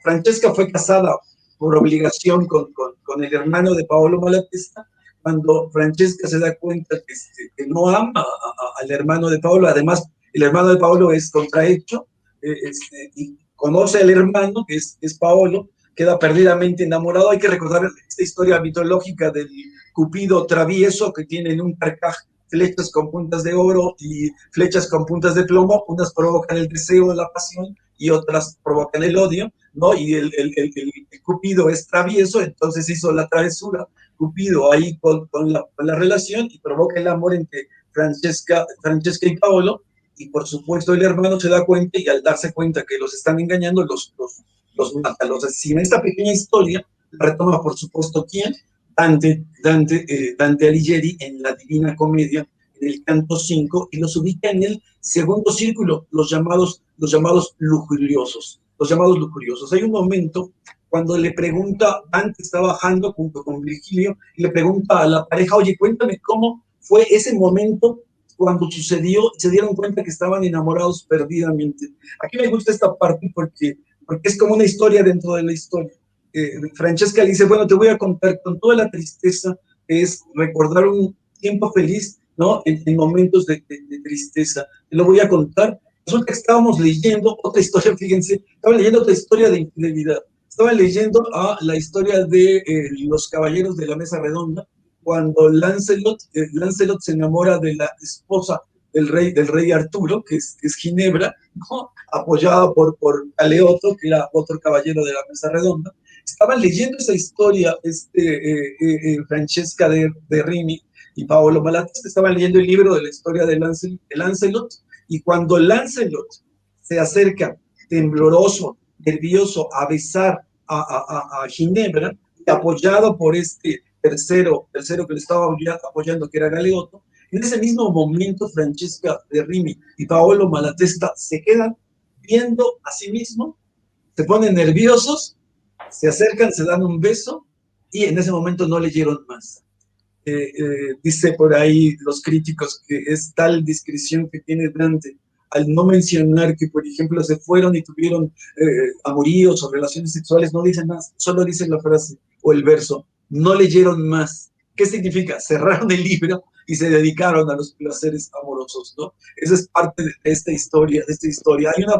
Speaker 4: Francesca fue casada por obligación con el hermano de Paolo Malatesta, cuando Francesca se da cuenta que no ama al hermano de Paolo, además el hermano de Paolo es contrahecho, y conoce al hermano, que es Paolo, queda perdidamente enamorado. Hay que recordar esta historia mitológica del Cupido travieso que tiene en un carcaj flechas con puntas de oro y flechas con puntas de plomo, unas provocan el deseo, la pasión, y otras provocan el odio, ¿no? Y el Cupido es travieso, entonces hizo la travesura, Cupido ahí con la relación y provoca el amor entre Francesca y Paolo, y por supuesto el hermano se da cuenta y al darse cuenta que los están engañando, los mata, los asesina. Esta pequeña historia la retoma, por supuesto, ¿quién? Dante Alighieri en la Divina Comedia, en el canto 5, y los ubica en el segundo círculo, los llamados lujuriosos. Hay un momento cuando le pregunta, Dante está bajando junto con Virgilio, y le pregunta a la pareja, oye, cuéntame cómo fue ese momento cuando sucedió, se dieron cuenta que estaban enamorados perdidamente. Aquí me gusta esta parte porque es como una historia dentro de la historia. Francesca le dice, bueno, te voy a contar con toda la tristeza, es recordar un tiempo feliz, ¿no? En momentos de tristeza. Te lo voy a contar. Resulta que estábamos leyendo otra historia, fíjense, estaba leyendo otra historia de infidelidad. Estaba leyendo la historia de los caballeros de la mesa redonda, cuando Lancelot se enamora de la esposa del rey Arturo, que es Ginebra, ¿no? Apoyada por Aleoto, que era otro caballero de la mesa redonda. Estaban leyendo esa historia, Francesca de Rimini y Paolo Malatesta, estaban leyendo el libro de la historia de Lancelot, y cuando Lancelot se acerca tembloroso, nervioso, a besar a Ginebra, apoyado por tercero que le estaba apoyando, que era Galeotto, en ese mismo momento Francesca de Rimini y Paolo Malatesta se quedan viendo a sí mismos, se ponen nerviosos, se acercan, se dan un beso y en ese momento no leyeron más. Dice por ahí los críticos que es tal discreción que tiene Dante al no mencionar que, por ejemplo, se fueron y tuvieron amoríos o relaciones sexuales, no dicen más, solo dicen la frase o el verso, no leyeron más. ¿Qué significa? Cerraron el libro y se dedicaron a los placeres amorosos, ¿no? Esa es parte de esta historia.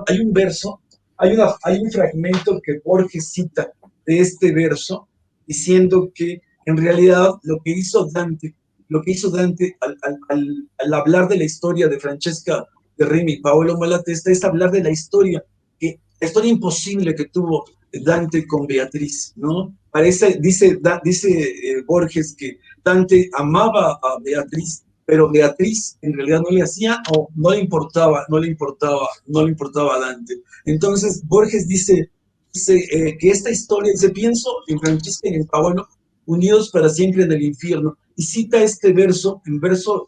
Speaker 4: Hay un verso, hay un fragmento que Borges cita de este verso, diciendo que en realidad lo que hizo Dante al hablar de la historia de Francesca de Rimini y Paolo Malatesta es hablar de la historia imposible que tuvo Dante con Beatriz, ¿no? Dice Borges que Dante amaba a Beatriz, pero Beatriz en realidad no le hacía o no le importaba a Dante. Entonces Borges dice que esta historia, dice, pienso en Francesca y en Paolo unidos para siempre en el infierno, y cita este verso, en verso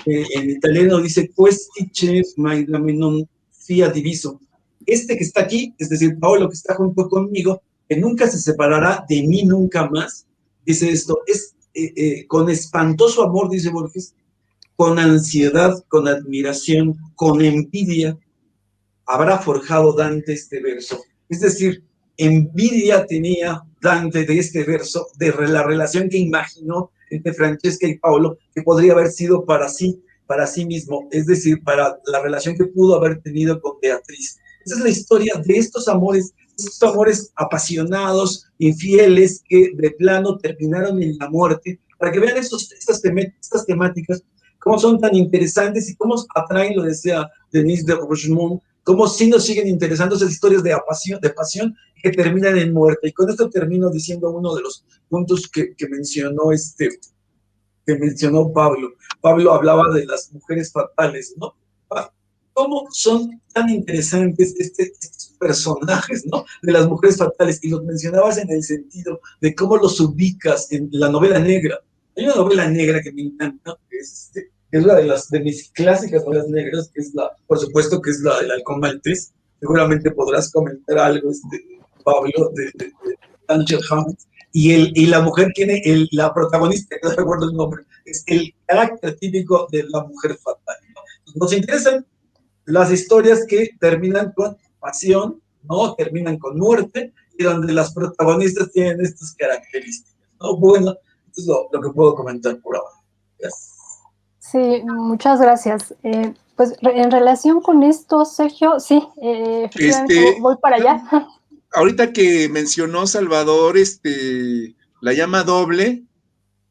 Speaker 4: en italiano dice, questi che non sia diviso. Este que está aquí, es decir, Paolo que está junto conmigo, que nunca se separará de mí nunca más, dice esto, es con espantoso amor, dice Borges, con ansiedad, con admiración, con envidia, habrá forjado Dante este verso. Es decir, envidia tenía Dante de este verso, de la relación que imaginó entre Francesca y Paolo, que podría haber sido para sí mismo, es decir, para la relación que pudo haber tenido con Beatriz. Esa es la historia de estos amores apasionados, infieles, que de plano terminaron en la muerte, para que vean estas temáticas, cómo son tan interesantes y cómo atraen, lo decía Denise de Rougemont, cómo sí nos siguen interesando esas historias de pasión que terminan en muerte. Y con esto termino diciendo uno de los puntos que mencionó Pablo. Pablo hablaba de las mujeres fatales, ¿no? ¿Cómo son tan interesantes estos personajes, ¿no? De las mujeres fatales, y los mencionabas en el sentido de cómo los ubicas en la novela negra. Hay una novela negra que me encanta, que es una de mis clásicas novelas negras, que es por supuesto, que es la del Halcón Maltés. Seguramente podrás comentar algo, Pablo, de Dashiell Hammett. Y la mujer tiene, la protagonista, no recuerdo el nombre, es el carácter típico de la mujer fatal, ¿no? Nos interesan las historias que terminan con pasión, ¿no? Terminan con muerte, y donde las protagonistas tienen estas características, ¿no? Bueno, esto es lo que puedo comentar por ahora. Gracias.
Speaker 1: Sí, muchas gracias. Pues en relación con esto, Sergio, sí, efectivamente voy para allá.
Speaker 5: Ahorita que mencionó Salvador, La llama doble,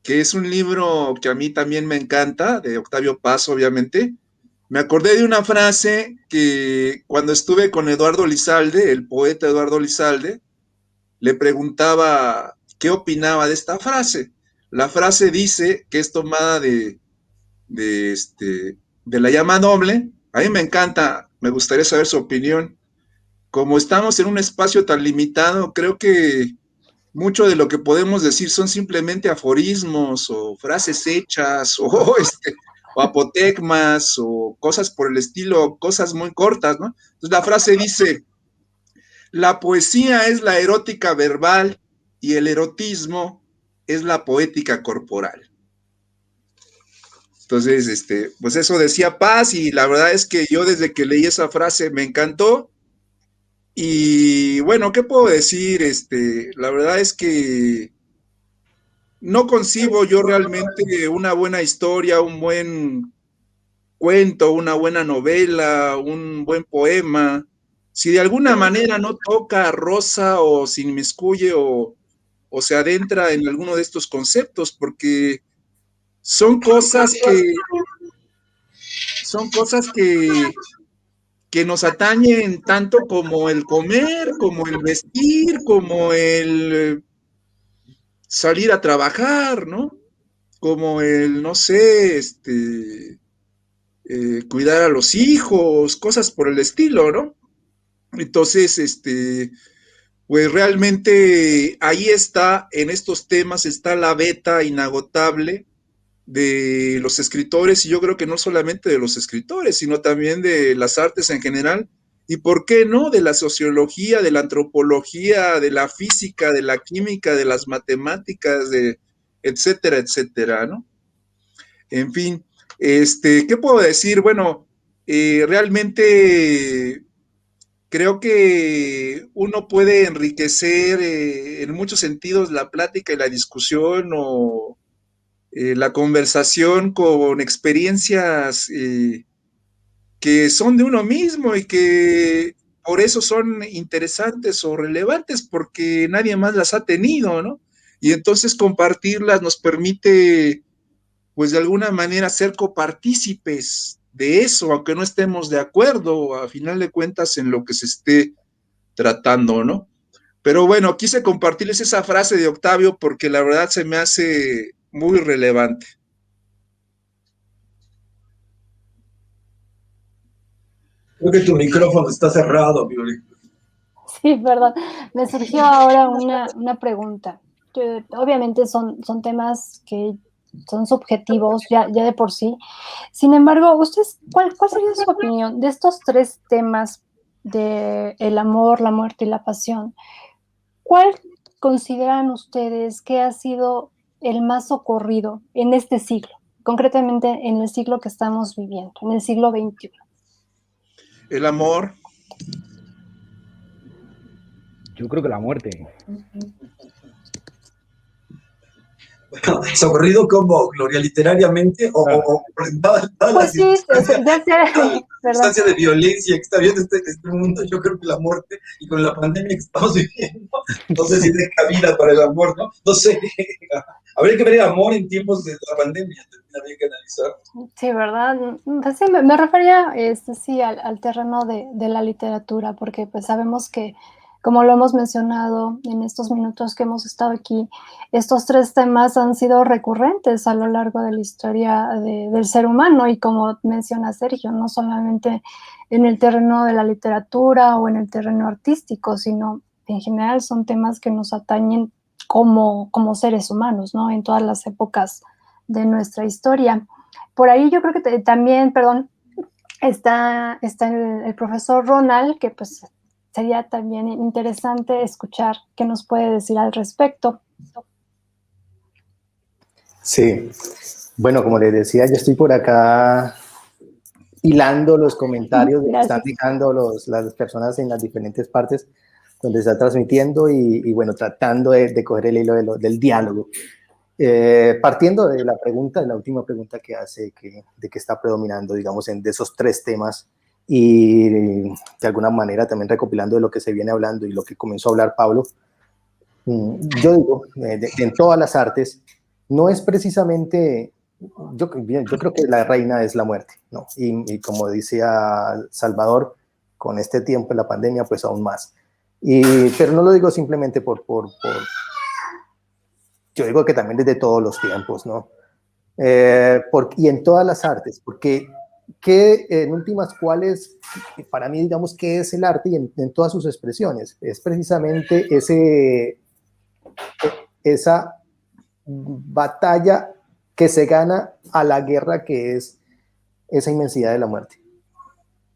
Speaker 5: que es un libro que a mí también me encanta, de Octavio Paz, obviamente. Me acordé de una frase que cuando estuve con Eduardo Lizalde, el poeta Eduardo Lizalde, le preguntaba qué opinaba de esta frase. La frase dice que es tomada de La llama doble. A mí me encanta, me gustaría saber su opinión. Como estamos en un espacio tan limitado, creo que mucho de lo que podemos decir son simplemente aforismos o frases hechas o apotegmas o cosas por el estilo, cosas muy cortas, ¿no? Entonces la frase dice: la poesía es la erótica verbal y el erotismo es la poética corporal. Entonces, pues eso decía Paz, y la verdad es que yo desde que leí esa frase me encantó. Y bueno, ¿qué puedo decir? La verdad es que no concibo yo realmente una buena historia, un buen cuento, una buena novela, un buen poema, si de alguna manera no toca, roza o se inmiscuye o se adentra en alguno de estos conceptos, porque son cosas que nos atañen tanto como el comer, como el vestir, como el salir a trabajar, ¿no? Como el, no sé, cuidar a los hijos, cosas por el estilo, ¿no? Entonces, pues realmente ahí está, en estos temas está la beta inagotable de los escritores, y yo creo que no solamente de los escritores, sino también de las artes en general, y por qué no, de la sociología, de la antropología, de la física, de la química, de las matemáticas, de etcétera, etcétera, ¿no? En fin, ¿qué puedo decir? Bueno, realmente creo que uno puede enriquecer en muchos sentidos la plática y la discusión o la conversación con experiencias que son de uno mismo y que por eso son interesantes o relevantes, porque nadie más las ha tenido, ¿no? Y entonces compartirlas nos permite, pues de alguna manera, ser copartícipes de eso, aunque no estemos de acuerdo, a final de cuentas, en lo que se esté tratando, ¿no? Pero bueno, quise compartirles esa frase de Octavio porque la verdad se me hace muy relevante.
Speaker 4: Creo que tu micrófono está cerrado, Violi.
Speaker 1: Sí, perdón. Me surgió ahora una pregunta. Obviamente son temas que son subjetivos ya de por sí. Sin embargo, ¿ustedes cuál sería su opinión de estos tres temas de el amor, la muerte y la pasión? ¿Cuál consideran ustedes que ha sido el más socorrido en este siglo, concretamente en el siglo que estamos viviendo, en el siglo XXI?
Speaker 5: El amor.
Speaker 2: Yo creo que la muerte.
Speaker 4: Bueno, socorrido como Gloria, literariamente, o dada
Speaker 1: Pues sí, ya sea,
Speaker 4: la
Speaker 1: ¿verdad?
Speaker 4: circunstancia de violencia que está viendo este mundo, yo creo que la muerte, y con la pandemia que estamos viviendo, no sé si deja vida para el amor, ¿no? No sé. Habría que ver el amor en tiempos de la pandemia, también habría que analizar.
Speaker 1: Sí, ¿verdad? Pues sí, me refería, sí, al terreno de la literatura, porque pues sabemos que, como lo hemos mencionado en estos minutos que hemos estado aquí, estos tres temas han sido recurrentes a lo largo de la historia del ser humano y como menciona Sergio, no solamente en el terreno de la literatura o en el terreno artístico, sino en general son temas que nos atañen como seres humanos, ¿no? En todas las épocas de nuestra historia. Por ahí yo creo que también, perdón, está el profesor Ronald, que pues sería también interesante escuchar qué nos puede decir al respecto.
Speaker 3: Sí, bueno, como les decía, yo estoy por acá hilando los comentarios que están
Speaker 1: Gracias.
Speaker 3: dejando las personas en las diferentes partes donde se está transmitiendo y bueno, tratando de coger el hilo del diálogo. Partiendo de la pregunta, de la última pregunta que hace, de qué está predominando, digamos, de esos tres temas y de alguna manera también recopilando de lo que se viene hablando y lo que comenzó a hablar Pablo, yo digo, en todas las artes, no es precisamente, yo creo que la reina es la muerte, ¿no? Y como decía Salvador, con este tiempo, la pandemia, pues aún más. Pero no lo digo simplemente yo digo que también desde todos los tiempos, ¿no? Y en todas las artes, porque en últimas, cuáles, para mí, digamos, qué es el arte y en todas sus expresiones, es precisamente esa batalla que se gana a la guerra que es esa inmensidad de la muerte.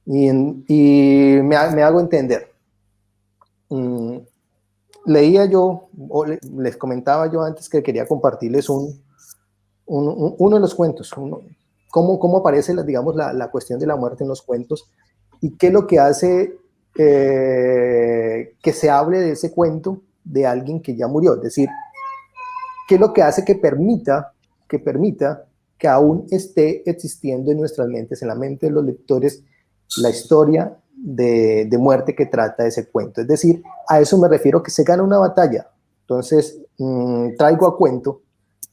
Speaker 3: Y me hago entender. Leía yo, o les comentaba yo antes que quería compartirles uno de los cuentos, cómo aparece, digamos, la cuestión de la muerte en los cuentos y qué es lo que hace que se hable de ese cuento de alguien que ya murió. Es decir, qué es lo que hace que permita que aún esté existiendo en nuestras mentes, en la mente de los lectores, la historia de muerte que trata ese cuento. Es decir, a eso me refiero, que se gana una batalla. Entonces, traigo a cuento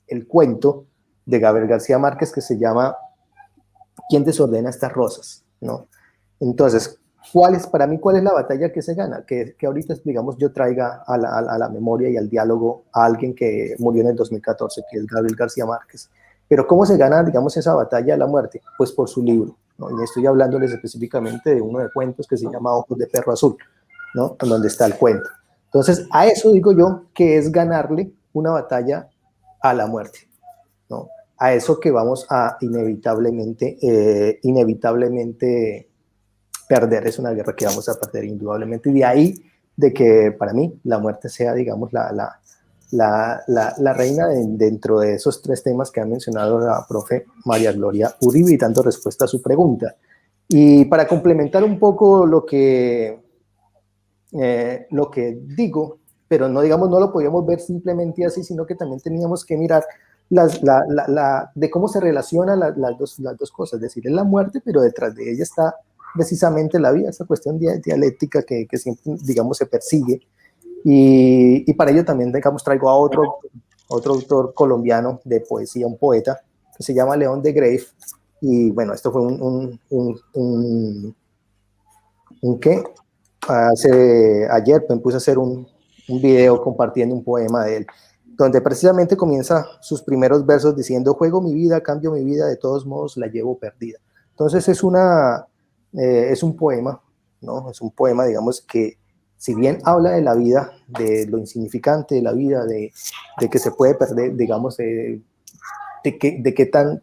Speaker 3: el cuento de Gabriel García Márquez que se llama ¿Quién desordena estas rosas? ¿No? Entonces, para mí, cuál es la batalla que se gana? Que ahorita, digamos, yo traiga a la memoria y al diálogo a alguien que murió en el 2014, que es Gabriel García Márquez. Pero ¿cómo se gana, digamos, esa batalla de la muerte? Pues por su libro, ¿no? Y estoy hablándoles específicamente de uno de cuentos que se llama Ojos de Perro Azul, ¿no? En donde está el cuento. Entonces, a eso digo yo que es ganarle una batalla a la muerte, ¿no? A eso que vamos a inevitablemente perder, es una guerra que vamos a perder indudablemente, y de ahí de que para mí la muerte sea, digamos, la reina dentro de esos tres temas que ha mencionado la profe María Gloria Uribe, y dando respuesta a su pregunta. Y para complementar un poco lo que digo, pero no, digamos, no lo podíamos ver simplemente así, sino que también teníamos que mirar de cómo se relacionan las dos cosas, es decir, es la muerte, pero detrás de ella está precisamente la vida, esa cuestión dialéctica que siempre, digamos, se persigue. Y para ello también, digamos, traigo a otro autor colombiano de poesía, un poeta, que se llama León de Grave. Y bueno, esto fue ¿qué? Ayer me puse a hacer un video compartiendo un poema de él, donde precisamente comienza sus primeros versos diciendo: juego mi vida, cambio mi vida, de todos modos la llevo perdida. Entonces es un poema, ¿no? Es un poema, digamos, que si bien habla de la vida, de lo insignificante de la vida, de que se puede perder, digamos, de qué tan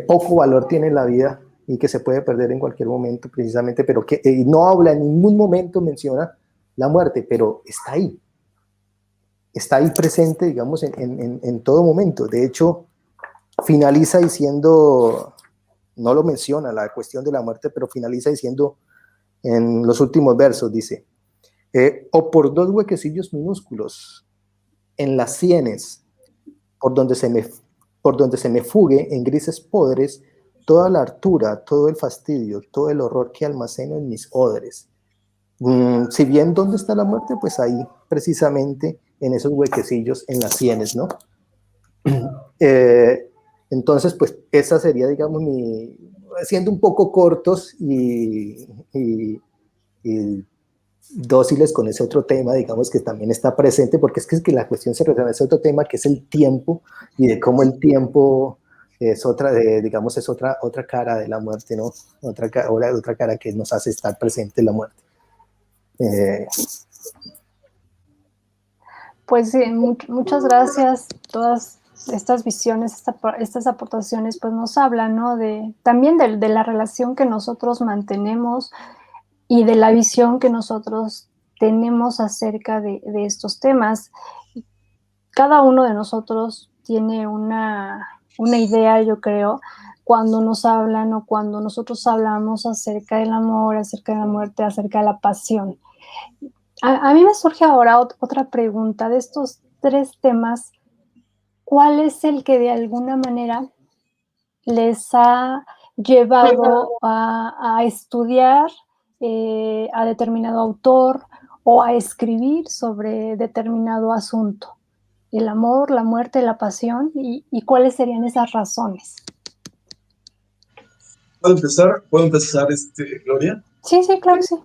Speaker 3: poco valor tiene la vida, y que se puede perder en cualquier momento precisamente, pero que no habla en ningún momento, menciona la muerte, pero está ahí presente, digamos, en todo momento. De hecho, finaliza diciendo, no lo menciona la cuestión de la muerte, pero finaliza diciendo en los últimos versos, dice, o por dos huequecillos minúsculos en las sienes, por donde se me fugue en grises podres toda la hartura, todo el fastidio, todo el horror que almaceno en mis odres. Si bien, ¿dónde está la muerte? Pues ahí, precisamente, en esos huequecillos, en las sienes, ¿no? Entonces, pues, esa sería, digamos, siendo un poco cortos y dóciles con ese otro tema, digamos, que también está presente, porque es que la cuestión se refiere a ese otro tema, que es el tiempo, y de cómo el tiempo es digamos, es otra cara de la muerte, ¿no? Otra cara que nos hace estar presente en la muerte.
Speaker 1: Pues sí, muchas gracias. Todas estas visiones, estas aportaciones, pues nos hablan, ¿no? También de la relación que nosotros mantenemos y de la visión que nosotros tenemos acerca de estos temas. Cada uno de nosotros tiene una idea, yo creo, cuando nos hablan o cuando nosotros hablamos acerca del amor, acerca de la muerte, acerca de la pasión. A mí me surge ahora otra pregunta. De estos 3 temas, ¿cuál es el que de alguna manera les ha llevado a estudiar a determinado autor o a escribir sobre determinado asunto? El amor, la muerte, la pasión, y cuáles serían esas razones.
Speaker 4: ¿Puedo empezar? Gloria?
Speaker 1: Sí, claro que sí.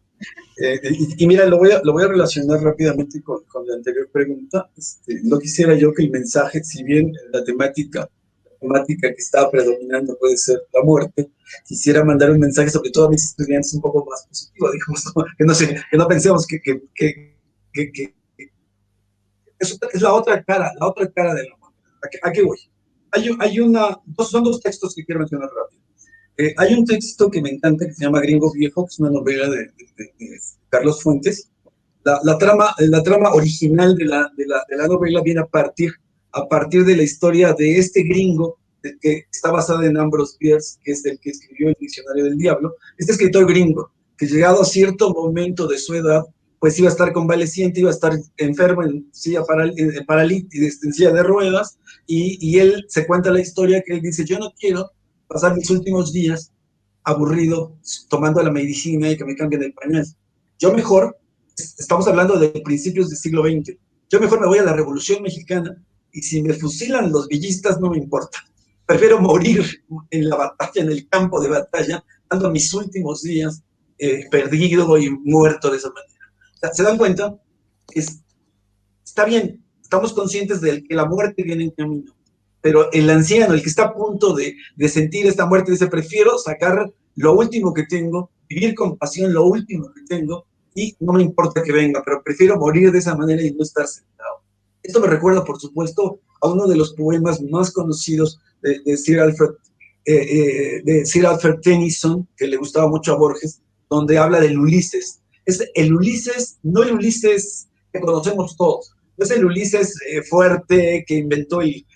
Speaker 4: Y mira, lo voy a relacionar rápidamente con la anterior pregunta. No quisiera yo que el mensaje, si bien la temática que está predominando puede ser la muerte, quisiera mandar un mensaje sobre todo a mis estudiantes un poco más positivo, digamos, ¿no? Que no pensemos que es la otra cara de la muerte. ¿A qué voy? Son 2 textos que quiero mencionar rápido. Hay un texto que me encanta que se llama Gringo Viejo, que es una novela de Carlos Fuentes. La trama original de la novela viene a partir de la historia de este gringo, que está basada en Ambrose Bierce, que es el que escribió el Diccionario del Diablo. Este escritor gringo, que llegado a cierto momento de su edad, pues iba a estar convaleciente, iba a estar enfermo en silla en silla de ruedas, y él se cuenta la historia que él dice, yo no quiero pasar mis últimos días aburrido tomando la medicina y que me cambien el pañal. Yo mejor, estamos hablando de principios del siglo XX, yo mejor me voy a la Revolución Mexicana y si me fusilan los villistas no me importa. Prefiero morir en la batalla, en el campo de batalla, dando mis últimos días perdido y muerto de esa manera. ¿Se dan cuenta? Está bien, estamos conscientes de que la muerte viene en camino, pero el anciano, el que está a punto de sentir esta muerte, dice, prefiero sacar lo último que tengo, vivir con pasión lo último que tengo, y no me importa que venga, pero prefiero morir de esa manera y no estar sentado. Esto me recuerda, por supuesto, a uno de los poemas más conocidos de Sir Alfred Tennyson, que le gustaba mucho a Borges, donde habla del Ulises. Es el Ulises, no el Ulises que conocemos todos, no es el Ulises fuerte que inventó el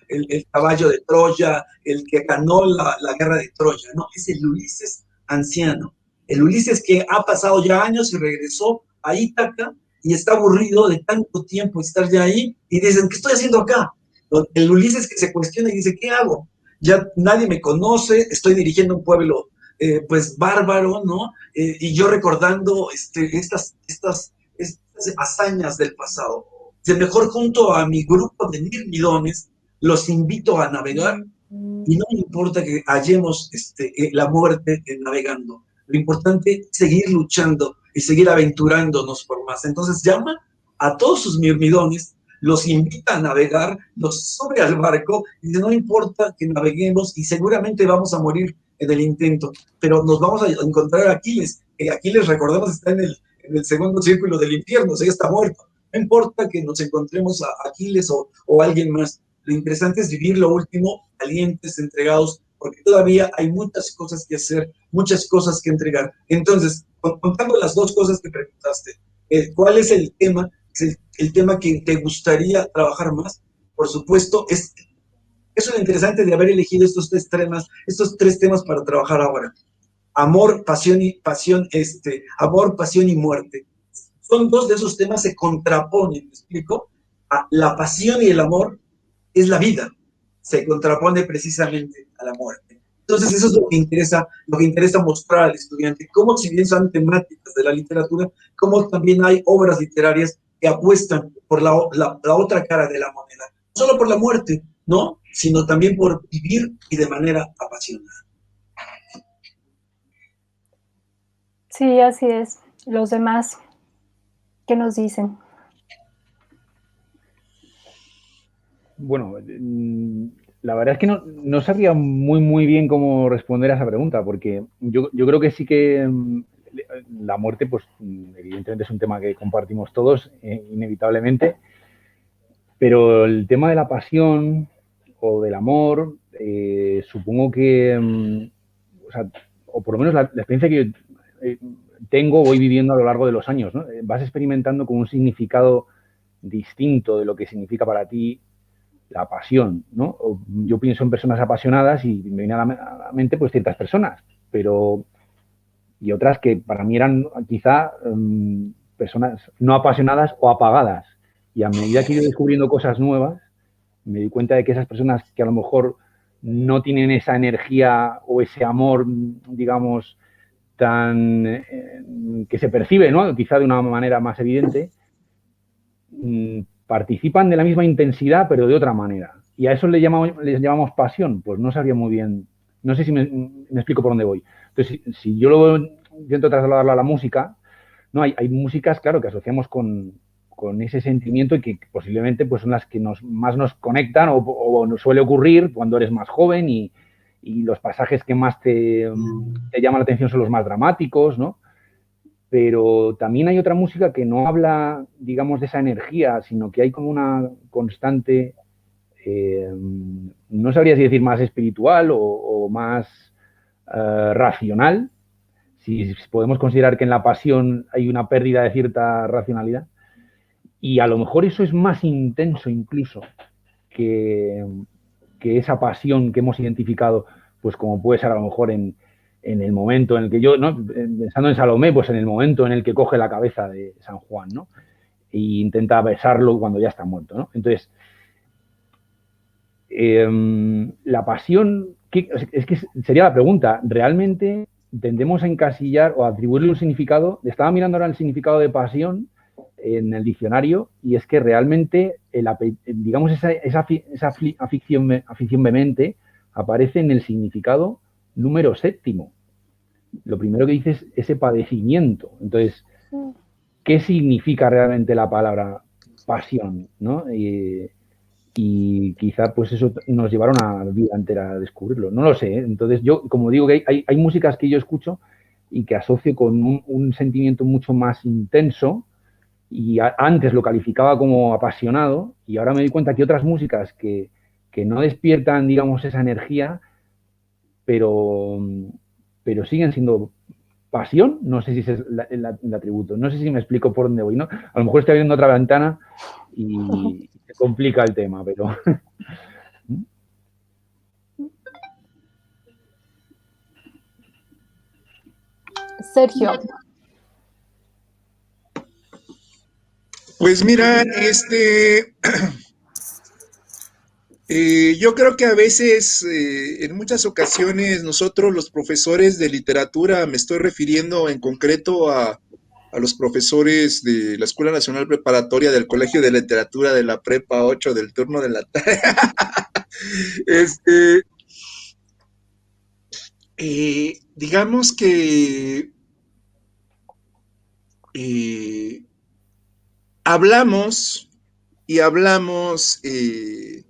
Speaker 4: caballo de Troya, el que ganó la guerra de Troya, no, es el Ulises anciano, el Ulises que ha pasado ya años y regresó a Ítaca y está aburrido de tanto tiempo estar ya ahí y dicen, ¿qué estoy haciendo acá? El Ulises que se cuestiona y dice, ¿qué hago? Ya nadie me conoce, estoy dirigiendo un pueblo pues bárbaro, ¿no? Y yo recordando estas hazañas del pasado. De mejor junto a mi grupo de mirmidones, los invito a navegar y no me importa que hallemos la muerte navegando. Lo importante es seguir luchando y seguir aventurándonos por más. Entonces llama a todos sus mirmidones, los invita a navegar, los sube al barco y dice, no importa que naveguemos y seguramente vamos a morir en el intento, pero nos vamos a encontrar a Aquiles, que Aquiles, recordemos, está en el segundo círculo del infierno, o sea, ya está muerto. No importa que nos encontremos a Aquiles o alguien más. Lo interesante es vivir lo último, valientes, entregados porque todavía hay muchas cosas que hacer, muchas cosas que entregar. Entonces, contando las dos cosas que preguntaste, ¿cuál es el tema? El tema que te gustaría trabajar más. Por supuesto, eso es lo interesante de haber elegido estos tres temas para trabajar ahora. Amor, amor, pasión y muerte. Son dos de esos temas se contraponen, ¿me explico? La pasión y el amor es la vida, se contrapone precisamente a la muerte. Entonces eso es lo que interesa mostrar al estudiante, cómo si bien son temáticas de la literatura, cómo también hay obras literarias que apuestan por la otra cara de la moneda, no solo por la muerte, ¿no? Sino también por vivir y de manera apasionada.
Speaker 1: Sí, así es. Los demás, ¿qué nos dicen?
Speaker 2: Bueno, la verdad es que no sabría muy bien cómo responder a esa pregunta, porque yo creo que sí que la muerte, pues evidentemente es un tema que compartimos todos, inevitablemente, pero el tema de la pasión o del amor, supongo que, o sea, o por lo menos la experiencia que yo voy viviendo a lo largo de los años, ¿no? Vas experimentando con un significado distinto de lo que significa para ti la pasión, ¿no? Yo pienso en personas apasionadas y me viene a la mente pues ciertas personas, pero y otras que para mí eran quizá personas no apasionadas o apagadas. Y a medida que he ido descubriendo cosas nuevas, me di cuenta de que esas personas que a lo mejor no tienen esa energía o ese amor, digamos, tan que se percibe, ¿no? Quizá de una manera más evidente, participan de la misma intensidad, pero de otra manera. Y a eso les llamamos pasión. Pues no sabría muy bien, no sé si me explico por dónde voy. Entonces, si yo lo intento trasladarlo a la música, no hay músicas, claro, que asociamos con ese sentimiento y que posiblemente pues, son las que más nos conectan o nos suele ocurrir cuando eres más joven y los pasajes que más te llaman la atención son los más dramáticos, ¿no? Pero también hay otra música que no habla, digamos, de esa energía, sino que hay como una constante, no sabría si decir más espiritual o más racional, si podemos considerar que en la pasión hay una pérdida de cierta racionalidad. Y a lo mejor eso es más intenso incluso que esa pasión que hemos identificado, pues como puede ser a lo mejor en el momento en el que yo, ¿no? Pensando en Salomé, pues en el momento en el que coge la cabeza de San Juan, ¿no? E intenta besarlo cuando ya está muerto, ¿no? Entonces, la pasión, es que sería la pregunta, ¿realmente tendemos a encasillar o a atribuirle un significado? Estaba mirando ahora el significado de pasión en el diccionario y es que realmente, digamos, esa afición vehemente aparece en el significado número 7. Lo primero que dice es ese padecimiento. Entonces, ¿qué significa realmente la palabra pasión? ¿No? Y quizá pues eso nos llevaron a la vida entera a descubrirlo. No lo sé, ¿eh? Entonces yo, como digo, que hay músicas que yo escucho y que asocio con un sentimiento mucho más intenso y antes lo calificaba como apasionado y ahora me doy cuenta que otras músicas que no despiertan, digamos, esa energía, pero siguen siendo pasión, no sé si es el atributo, no sé si me explico por dónde voy, ¿no? A lo mejor estoy abriendo otra ventana y se complica el tema, pero...
Speaker 1: Sergio.
Speaker 5: Pues mira, yo creo que a veces, en muchas ocasiones, nosotros los profesores de literatura, me estoy refiriendo en concreto a los profesores de la Escuela Nacional Preparatoria del Colegio de Literatura de la Prepa 8 del turno de la tarde, digamos que hablamos y hablamos de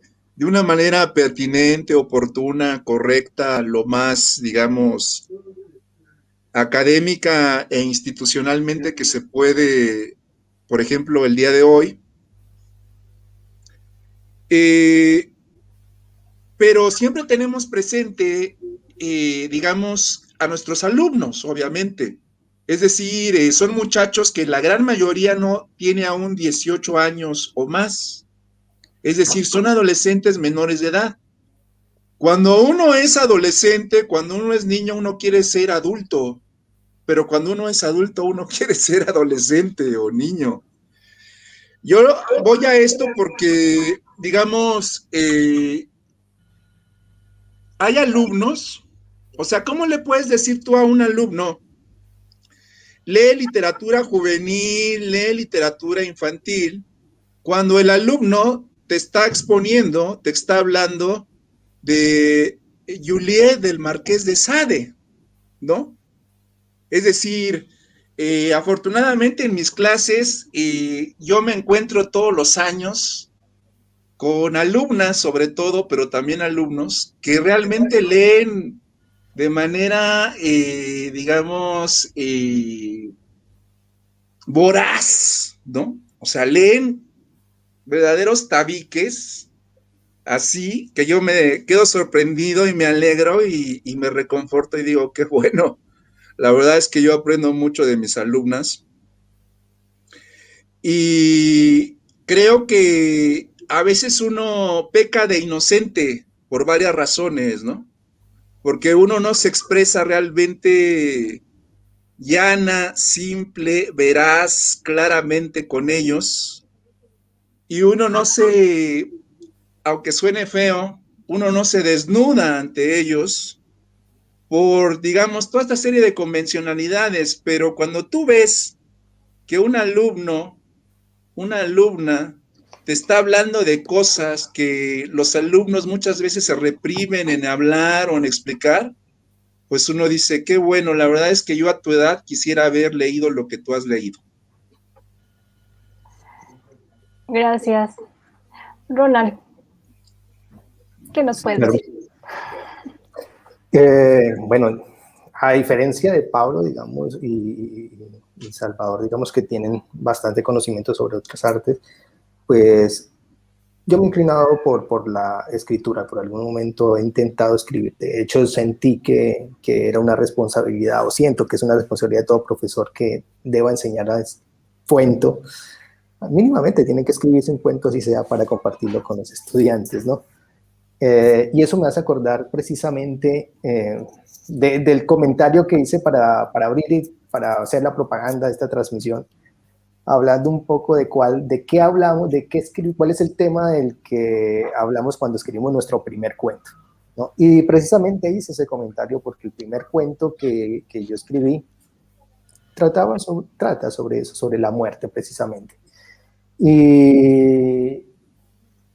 Speaker 5: una manera pertinente, oportuna, correcta, lo más, digamos, académica e institucionalmente que se puede, por ejemplo, el día de hoy. pero siempre tenemos presente, digamos, a nuestros alumnos, obviamente. Es decir, son muchachos que la gran mayoría no tiene aún 18 años o más. Es decir, son adolescentes menores de edad. Cuando uno es adolescente, cuando uno es niño, uno quiere ser adulto, pero cuando uno es adulto, uno quiere ser adolescente o niño. Yo voy a esto porque, digamos, hay alumnos, o sea, ¿cómo le puedes decir tú a un alumno, lee literatura juvenil, lee literatura infantil, cuando el alumno te está exponiendo, te está hablando de Juliet del Marqués de Sade, ¿no? Es decir, afortunadamente en mis clases yo me encuentro todos los años con alumnas sobre todo, pero también alumnos que realmente leen de manera, digamos, voraz, ¿no? O sea, leen verdaderos tabiques, así que yo me quedo sorprendido y me alegro y me reconforto y digo, qué bueno. La verdad es que yo aprendo mucho de mis alumnas y creo que a veces uno peca de inocente por varias razones, ¿no? Porque uno no se expresa realmente llana, simple, veraz, claramente con ellos y uno no se, aunque suene feo, uno no se desnuda ante ellos por, digamos, toda esta serie de convencionalidades, pero cuando tú ves que un alumno, una alumna, te está hablando de cosas que los alumnos muchas veces se reprimen en hablar o en explicar, pues uno dice, qué bueno, la verdad es que yo a tu edad quisiera haber leído lo que tú has leído.
Speaker 1: Gracias. Ronald, ¿qué nos puedes
Speaker 3: Claro.
Speaker 1: decir?
Speaker 3: Bueno, a diferencia de Pablo, digamos, y Salvador, digamos que tienen bastante conocimiento sobre otras artes, pues yo me he inclinado por la escritura. Por algún momento he intentado escribir. De hecho, sentí que era una responsabilidad, o siento que es una responsabilidad de todo profesor que deba enseñar a cuento. Mínimamente tiene que escribirse un cuento, así sea para compartirlo con los estudiantes, ¿no? Y eso me hace acordar precisamente del comentario que hice para abrir y para hacer la propaganda de esta transmisión, hablando un poco de qué hablamos, cuál es el tema del que hablamos cuando escribimos nuestro primer cuento, ¿no? Y precisamente hice ese comentario porque el primer cuento que yo escribí trata sobre eso, sobre la muerte precisamente.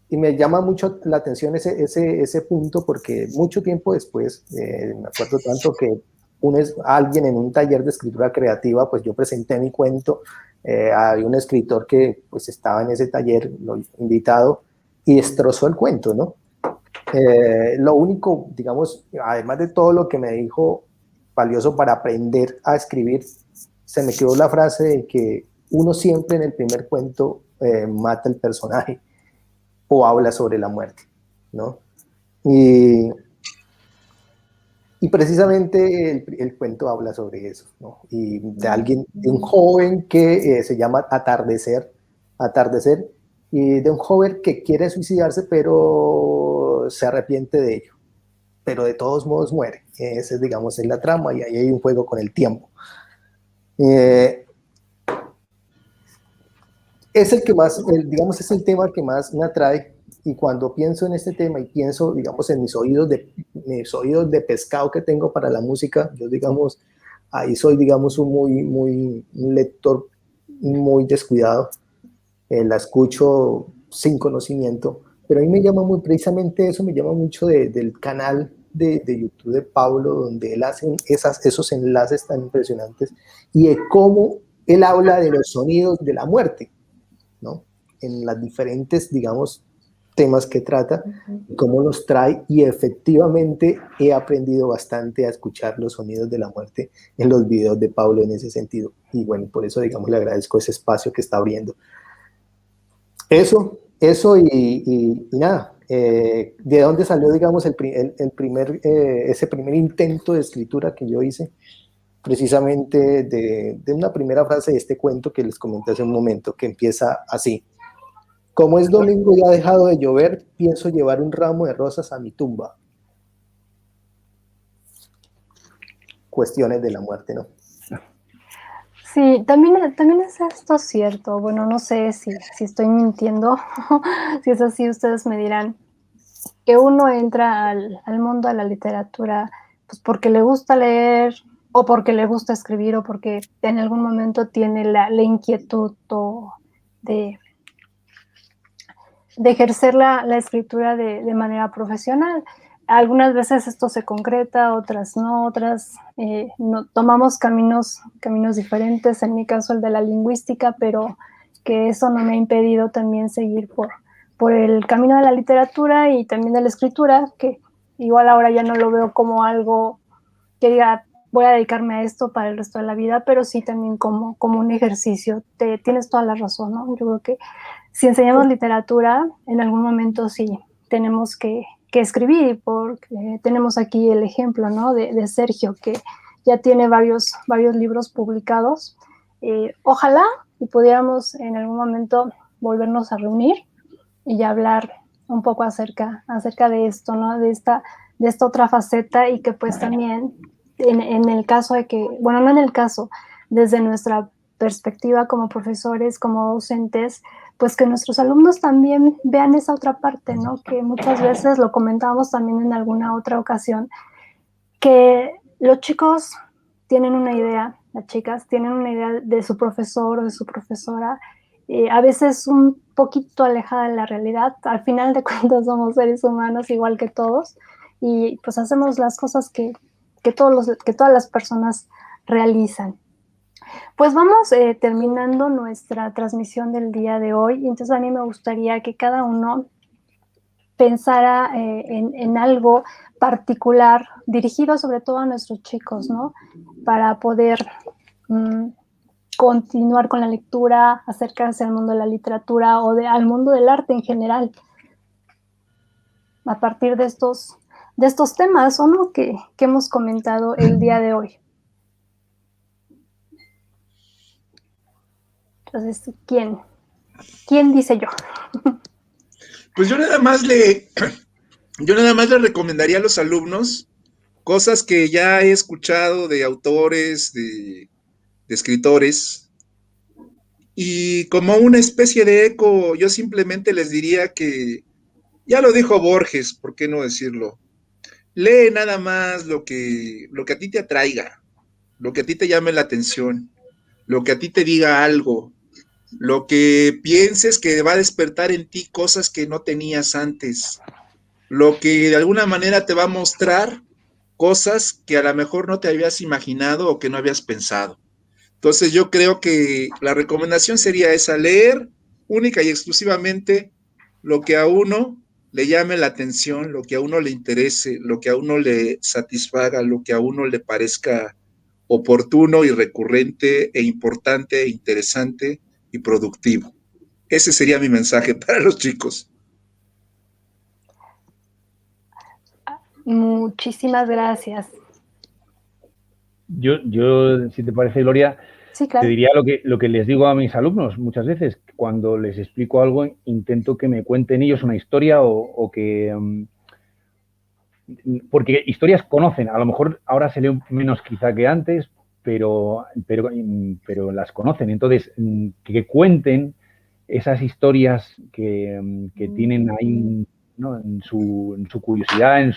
Speaker 3: Y me llama mucho la atención ese punto porque mucho tiempo después, me acuerdo tanto que alguien en un taller de escritura creativa, pues yo presenté mi cuento, había un escritor que pues estaba en ese taller, lo invitado, y destrozó el cuento, ¿no? Lo único, digamos, además de todo lo que me dijo valioso para aprender a escribir, se me quedó la frase de que uno siempre en el primer cuento mata el personaje o habla sobre la muerte, ¿no? Y precisamente el cuento habla sobre eso, ¿no? Y de un joven que se llama Atardecer, y de un joven que quiere suicidarse, pero se arrepiente de ello, pero de todos modos muere. Ese, digamos, es la trama, y ahí hay un juego con el tiempo. Es el que más, digamos, es el tema que más me atrae, y cuando pienso en este tema y pienso, digamos, en mis oídos de pescado que tengo para la música, yo, digamos, ahí soy, digamos, un lector muy descuidado, la escucho sin conocimiento, pero a mí me llama muy, precisamente eso me llama mucho del canal de YouTube de Pablo, donde él hace esos enlaces tan impresionantes, y de cómo él habla de los sonidos de la muerte, ¿no? En las diferentes, digamos, temas que trata, cómo los trae, y efectivamente he aprendido bastante a escuchar los sonidos de la muerte en los videos de Pablo en ese sentido, y bueno, por eso, digamos, le agradezco ese espacio que está abriendo. Eso y nada, ¿De dónde salió, digamos, ese primer intento de escritura que yo hice? Precisamente de una primera frase de este cuento que les comenté hace un momento, que empieza así: como es domingo y ha dejado de llover, pienso llevar un ramo de rosas a mi tumba. Cuestiones de la muerte, ¿no?
Speaker 1: Sí, también es esto cierto. Bueno, no sé si estoy mintiendo. Si es así, ustedes me dirán que uno entra al mundo de la literatura pues porque le gusta leer o porque le gusta escribir o porque en algún momento tiene la inquietud de, de ejercer la escritura de manera profesional. Algunas veces esto se concreta, otras no, no, tomamos caminos diferentes, en mi caso el de la lingüística, pero que eso no me ha impedido también seguir por el camino de la literatura y también de la escritura, que igual ahora ya no lo veo como algo que diga voy a dedicarme a esto para el resto de la vida, pero sí también como un ejercicio. Tienes toda la razón, ¿no? Yo creo que si enseñamos literatura, en algún momento sí tenemos que escribir, porque tenemos aquí el ejemplo, ¿no? de Sergio, que ya tiene varios libros publicados. Ojalá y pudiéramos en algún momento volvernos a reunir y ya hablar un poco acerca de esto, ¿no? De esta otra faceta, y que pues también en el caso de que, bueno, no en el caso, desde nuestra perspectiva como profesores, como docentes, pues que nuestros alumnos también vean esa otra parte, ¿no? Que muchas veces lo comentábamos también en alguna otra ocasión, que los chicos tienen una idea, las chicas tienen una idea de su profesor o de su profesora, a veces un poquito alejada de la realidad. Al final de cuentas somos seres humanos igual que todos y pues hacemos las cosas que todas las personas realizan. Pues vamos terminando nuestra transmisión del día de hoy, y entonces a mí me gustaría que cada uno pensara en algo particular, dirigido sobre todo a nuestros chicos, ¿no? Para poder continuar con la lectura, acercarse al mundo de la literatura o al mundo del arte en general, a partir de estos temas, ¿o no? que hemos comentado el día de hoy. Entonces, ¿quién dice yo?
Speaker 5: Pues yo nada más le recomendaría a los alumnos cosas que ya he escuchado de autores, de escritores, y como una especie de eco, yo simplemente les diría que, ya lo dijo Borges, ¿por qué no decirlo? Lee nada más lo que a ti te atraiga, lo que a ti te llame la atención, lo que a ti te diga algo, lo que pienses que va a despertar en ti cosas que no tenías antes, lo que de alguna manera te va a mostrar cosas que a lo mejor no te habías imaginado o que no habías pensado. Entonces yo creo que la recomendación sería esa: leer única y exclusivamente lo que a uno le llame la atención, lo que a uno le interese, lo que a uno le satisfaga, lo que a uno le parezca oportuno y recurrente e importante e interesante y productivo. Ese sería mi mensaje para los chicos.
Speaker 1: Muchísimas gracias.
Speaker 2: Yo, si te parece, Gloria,
Speaker 1: sí, claro.
Speaker 2: te diría lo que les digo a mis alumnos muchas veces. Cuando les explico algo, intento que me cuenten ellos una historia o que... porque historias conocen. A lo mejor ahora se lee menos quizá que antes, pero las conocen. Entonces, que cuenten esas historias que tienen ahí, ¿no? en su curiosidad, en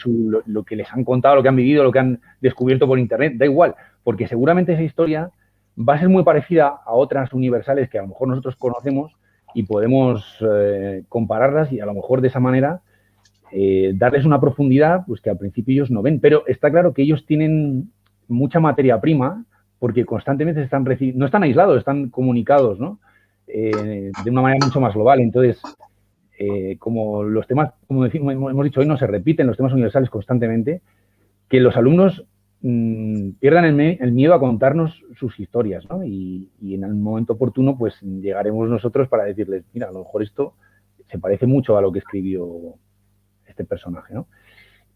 Speaker 2: lo que les han contado, lo que han vivido, lo que han descubierto por internet, da igual, porque seguramente esa historia va a ser muy parecida a otras universales que a lo mejor nosotros conocemos y podemos compararlas, y a lo mejor de esa manera darles una profundidad pues que al principio ellos no ven. Pero está claro que ellos tienen mucha materia prima porque constantemente no están aislados, están comunicados, ¿no? De una manera mucho más global. Entonces, como los temas, como hemos dicho hoy, no se repiten los temas universales constantemente, que los alumnos pierdan el miedo a contarnos sus historias, ¿no? Y en el momento oportuno, pues llegaremos nosotros para decirles, mira, a lo mejor esto se parece mucho a lo que escribió este personaje, ¿no?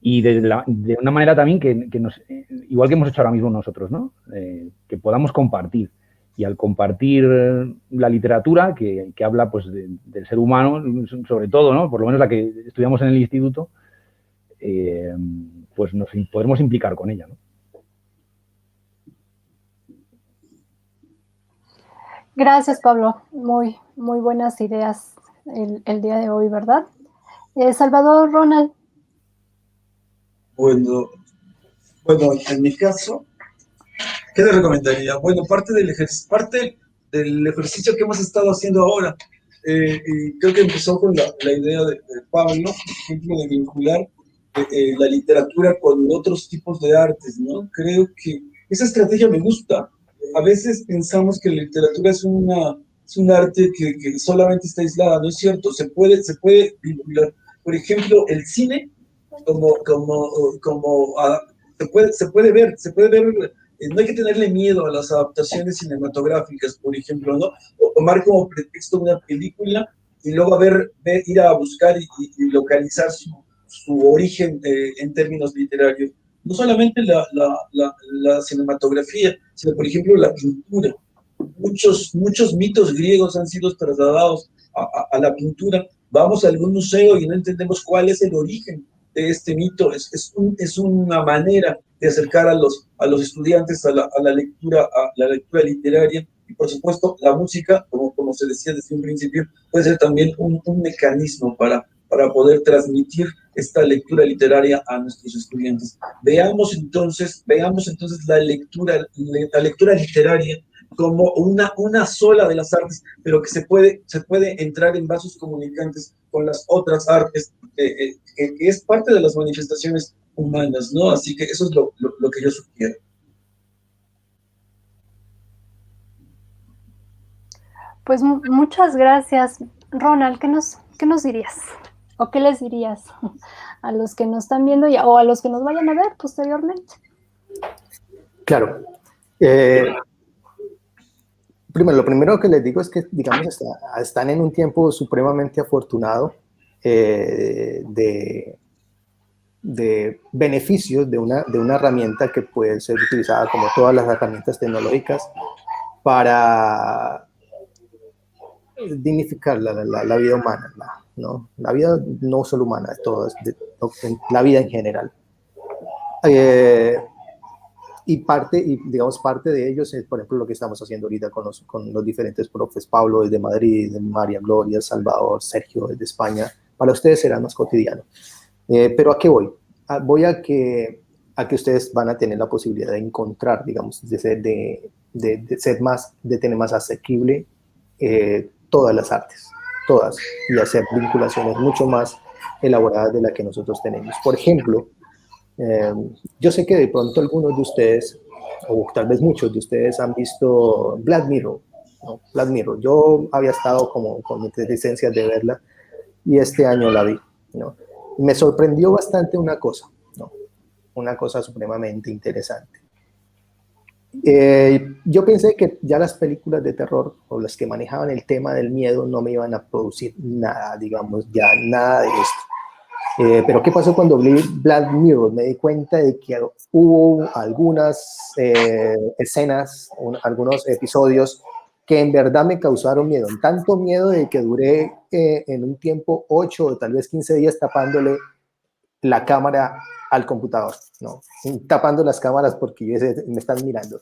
Speaker 2: Y de una manera también que nos, igual que hemos hecho ahora mismo nosotros, ¿no? Que podamos compartir. Y al compartir la literatura que habla pues, del ser humano, sobre todo, ¿no? Por lo menos la que estudiamos en el instituto, pues nos podremos implicar con ella, ¿no?
Speaker 1: Gracias, Pablo. Muy buenas ideas el día de hoy, ¿verdad? Salvador, Ronald.
Speaker 4: Bueno, en mi caso, ¿qué le recomendaría? Bueno, parte del ejercicio que hemos estado haciendo ahora, y creo que empezó con la idea de Pablo, por ejemplo, de vincular la literatura con otros tipos de artes, ¿no? Creo que esa estrategia me gusta. A veces pensamos que la literatura es un arte que solamente está aislada, ¿no es cierto? Se puede vincular. Por ejemplo, el cine se puede ver, no hay que tenerle miedo a las adaptaciones cinematográficas, por ejemplo, ¿no? O tomar como pretexto una película y luego ir a buscar y localizar su origen en términos literarios. No solamente la cinematografía, sino, por ejemplo, la pintura. Muchos mitos griegos han sido trasladados a la pintura. Vamos a algún museo y no entendemos cuál es el origen de este mito. Es una manera de acercar a los estudiantes a la lectura literaria. Y por supuesto, la música, como se decía desde un principio, puede ser también un mecanismo para poder transmitir esta lectura literaria a nuestros estudiantes. Veamos entonces la lectura literaria como una sola de las artes, pero que se puede entrar en vasos comunicantes con las otras artes, que es parte de las manifestaciones humanas, ¿no? Así que eso es lo que yo sugiero.
Speaker 1: Pues muchas gracias. Ronald, ¿qué nos dirías? ¿O qué les dirías a los que nos están viendo o a los que nos vayan a ver posteriormente?
Speaker 3: Claro. Primero, lo primero que les digo es que, digamos, están en un tiempo supremamente afortunado de beneficios de una herramienta que puede ser utilizada como todas las herramientas tecnológicas para dignificar la vida humana, ¿no? La vida no solo humana, la vida en general. Y digamos, parte de ellos es, por ejemplo, lo que estamos haciendo ahorita con los diferentes profes. Pablo desde Madrid, María Gloria, Salvador, Sergio desde España. Para ustedes será más cotidiano. Pero ¿a qué voy? Voy a que ustedes van a tener la posibilidad de encontrar, digamos, de tener más asequible todas las artes, todas, y hacer vinculaciones mucho más elaboradas de las que nosotros tenemos. Por ejemplo, yo sé que de pronto algunos de ustedes, o tal vez muchos de ustedes, han visto Black Mirror, ¿no? Black Mirror. Yo había estado como con mis licencias de verla y este año la vi, ¿no? Y me sorprendió bastante una cosa, ¿no? Una cosa supremamente interesante. Yo pensé que ya las películas de terror o las que manejaban el tema del miedo no me iban a producir nada, digamos, ya nada de esto. Pero ¿qué pasó cuando vi Black Mirror? Me di cuenta de que hubo algunas escenas, algunos episodios que en verdad me causaron miedo. Tanto miedo de que duré en un tiempo 8 o tal vez 15 días tapándole la cámara al computador, ¿no? Tapando las cámaras porque me están mirando,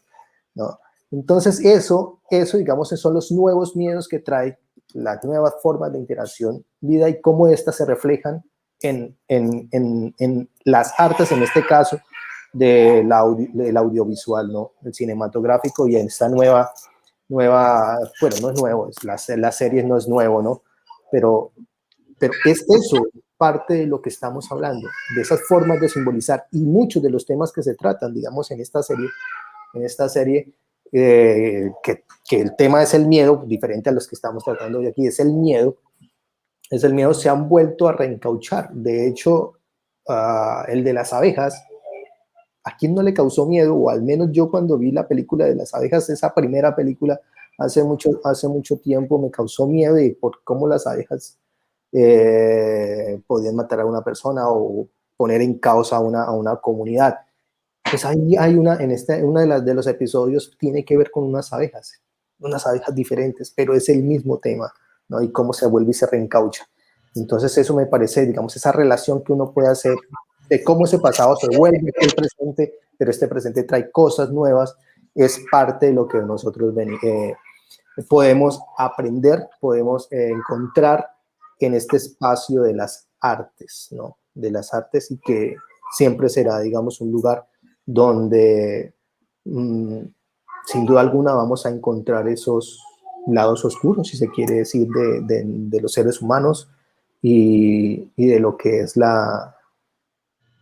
Speaker 3: ¿no? Entonces eso, digamos, son los nuevos miedos que trae las nuevas formas de interacción, vida, y cómo estas se reflejan en las artes, en este caso del audiovisual, ¿no? El cinematográfico, y en esta nueva, bueno, no es nuevo, las series no es nuevo, ¿no? Pero es eso, parte de lo que estamos hablando, de esas formas de simbolizar, y muchos de los temas que se tratan, digamos, en esta serie, que el tema es el miedo, diferente a los que estamos tratando hoy aquí, es el miedo, se han vuelto a reencauchar. De hecho, el de las abejas, ¿a quién no le causó miedo? O al menos yo, cuando vi la película de las abejas, esa primera película, hace mucho tiempo, me causó miedo, y por cómo las abejas podían matar a una persona o poner en causa a una comunidad. Pues hay una de los episodios tiene que ver con unas abejas diferentes, pero es el mismo tema, ¿no? Y cómo se vuelve y se reencaucha. Entonces eso me parece, digamos, esa relación que uno puede hacer de cómo ese pasado se vuelve el presente, pero este presente trae cosas nuevas, es parte de lo que nosotros podemos aprender, podemos encontrar en este espacio de las artes, ¿no? De las artes, y que siempre será, digamos, un lugar donde sin duda alguna vamos a encontrar esos lados oscuros, si se quiere decir, de los seres humanos y de lo que es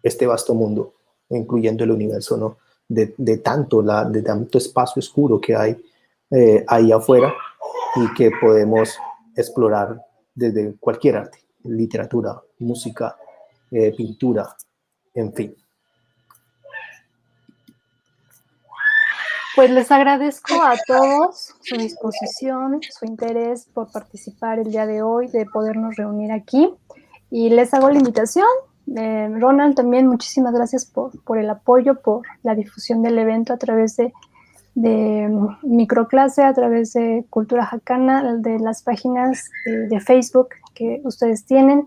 Speaker 3: este vasto mundo, incluyendo el universo, ¿no? De tanto espacio oscuro que hay ahí afuera y que podemos explorar desde cualquier arte, literatura, música, pintura, en fin.
Speaker 1: Pues les agradezco a todos su disposición, su interés por participar el día de hoy, de podernos reunir aquí. Y les hago la invitación. Ronald, también muchísimas gracias por el apoyo, por la difusión del evento a través de Microclase, a través de Cultura Jacana, de las páginas de Facebook que ustedes tienen.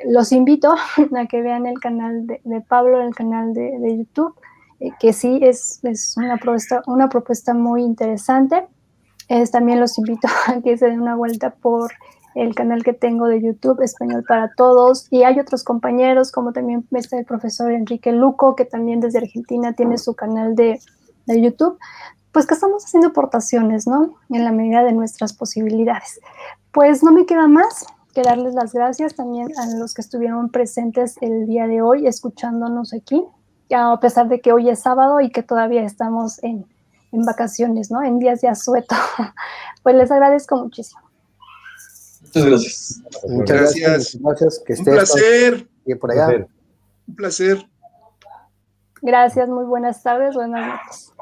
Speaker 1: Los invito a que vean el canal de Pablo, el canal de YouTube, que sí es una propuesta muy interesante. También los invito a que se den una vuelta por el canal que tengo de YouTube, Español para Todos, y hay otros compañeros, como también está el profesor Enrique Luco, que también desde Argentina tiene su canal de YouTube, pues que estamos haciendo aportaciones, ¿no? En la medida de nuestras posibilidades. Pues no me queda más que darles las gracias también a los que estuvieron presentes el día de hoy, escuchándonos aquí, a pesar de que hoy es sábado y que todavía estamos en vacaciones, ¿no? En días de asueto. Pues les agradezco muchísimo.
Speaker 4: Muchas gracias.
Speaker 3: Muchas gracias. Que
Speaker 5: Un placer.
Speaker 3: Por allá.
Speaker 5: Un placer.
Speaker 1: Gracias, muy buenas tardes, buenas noches.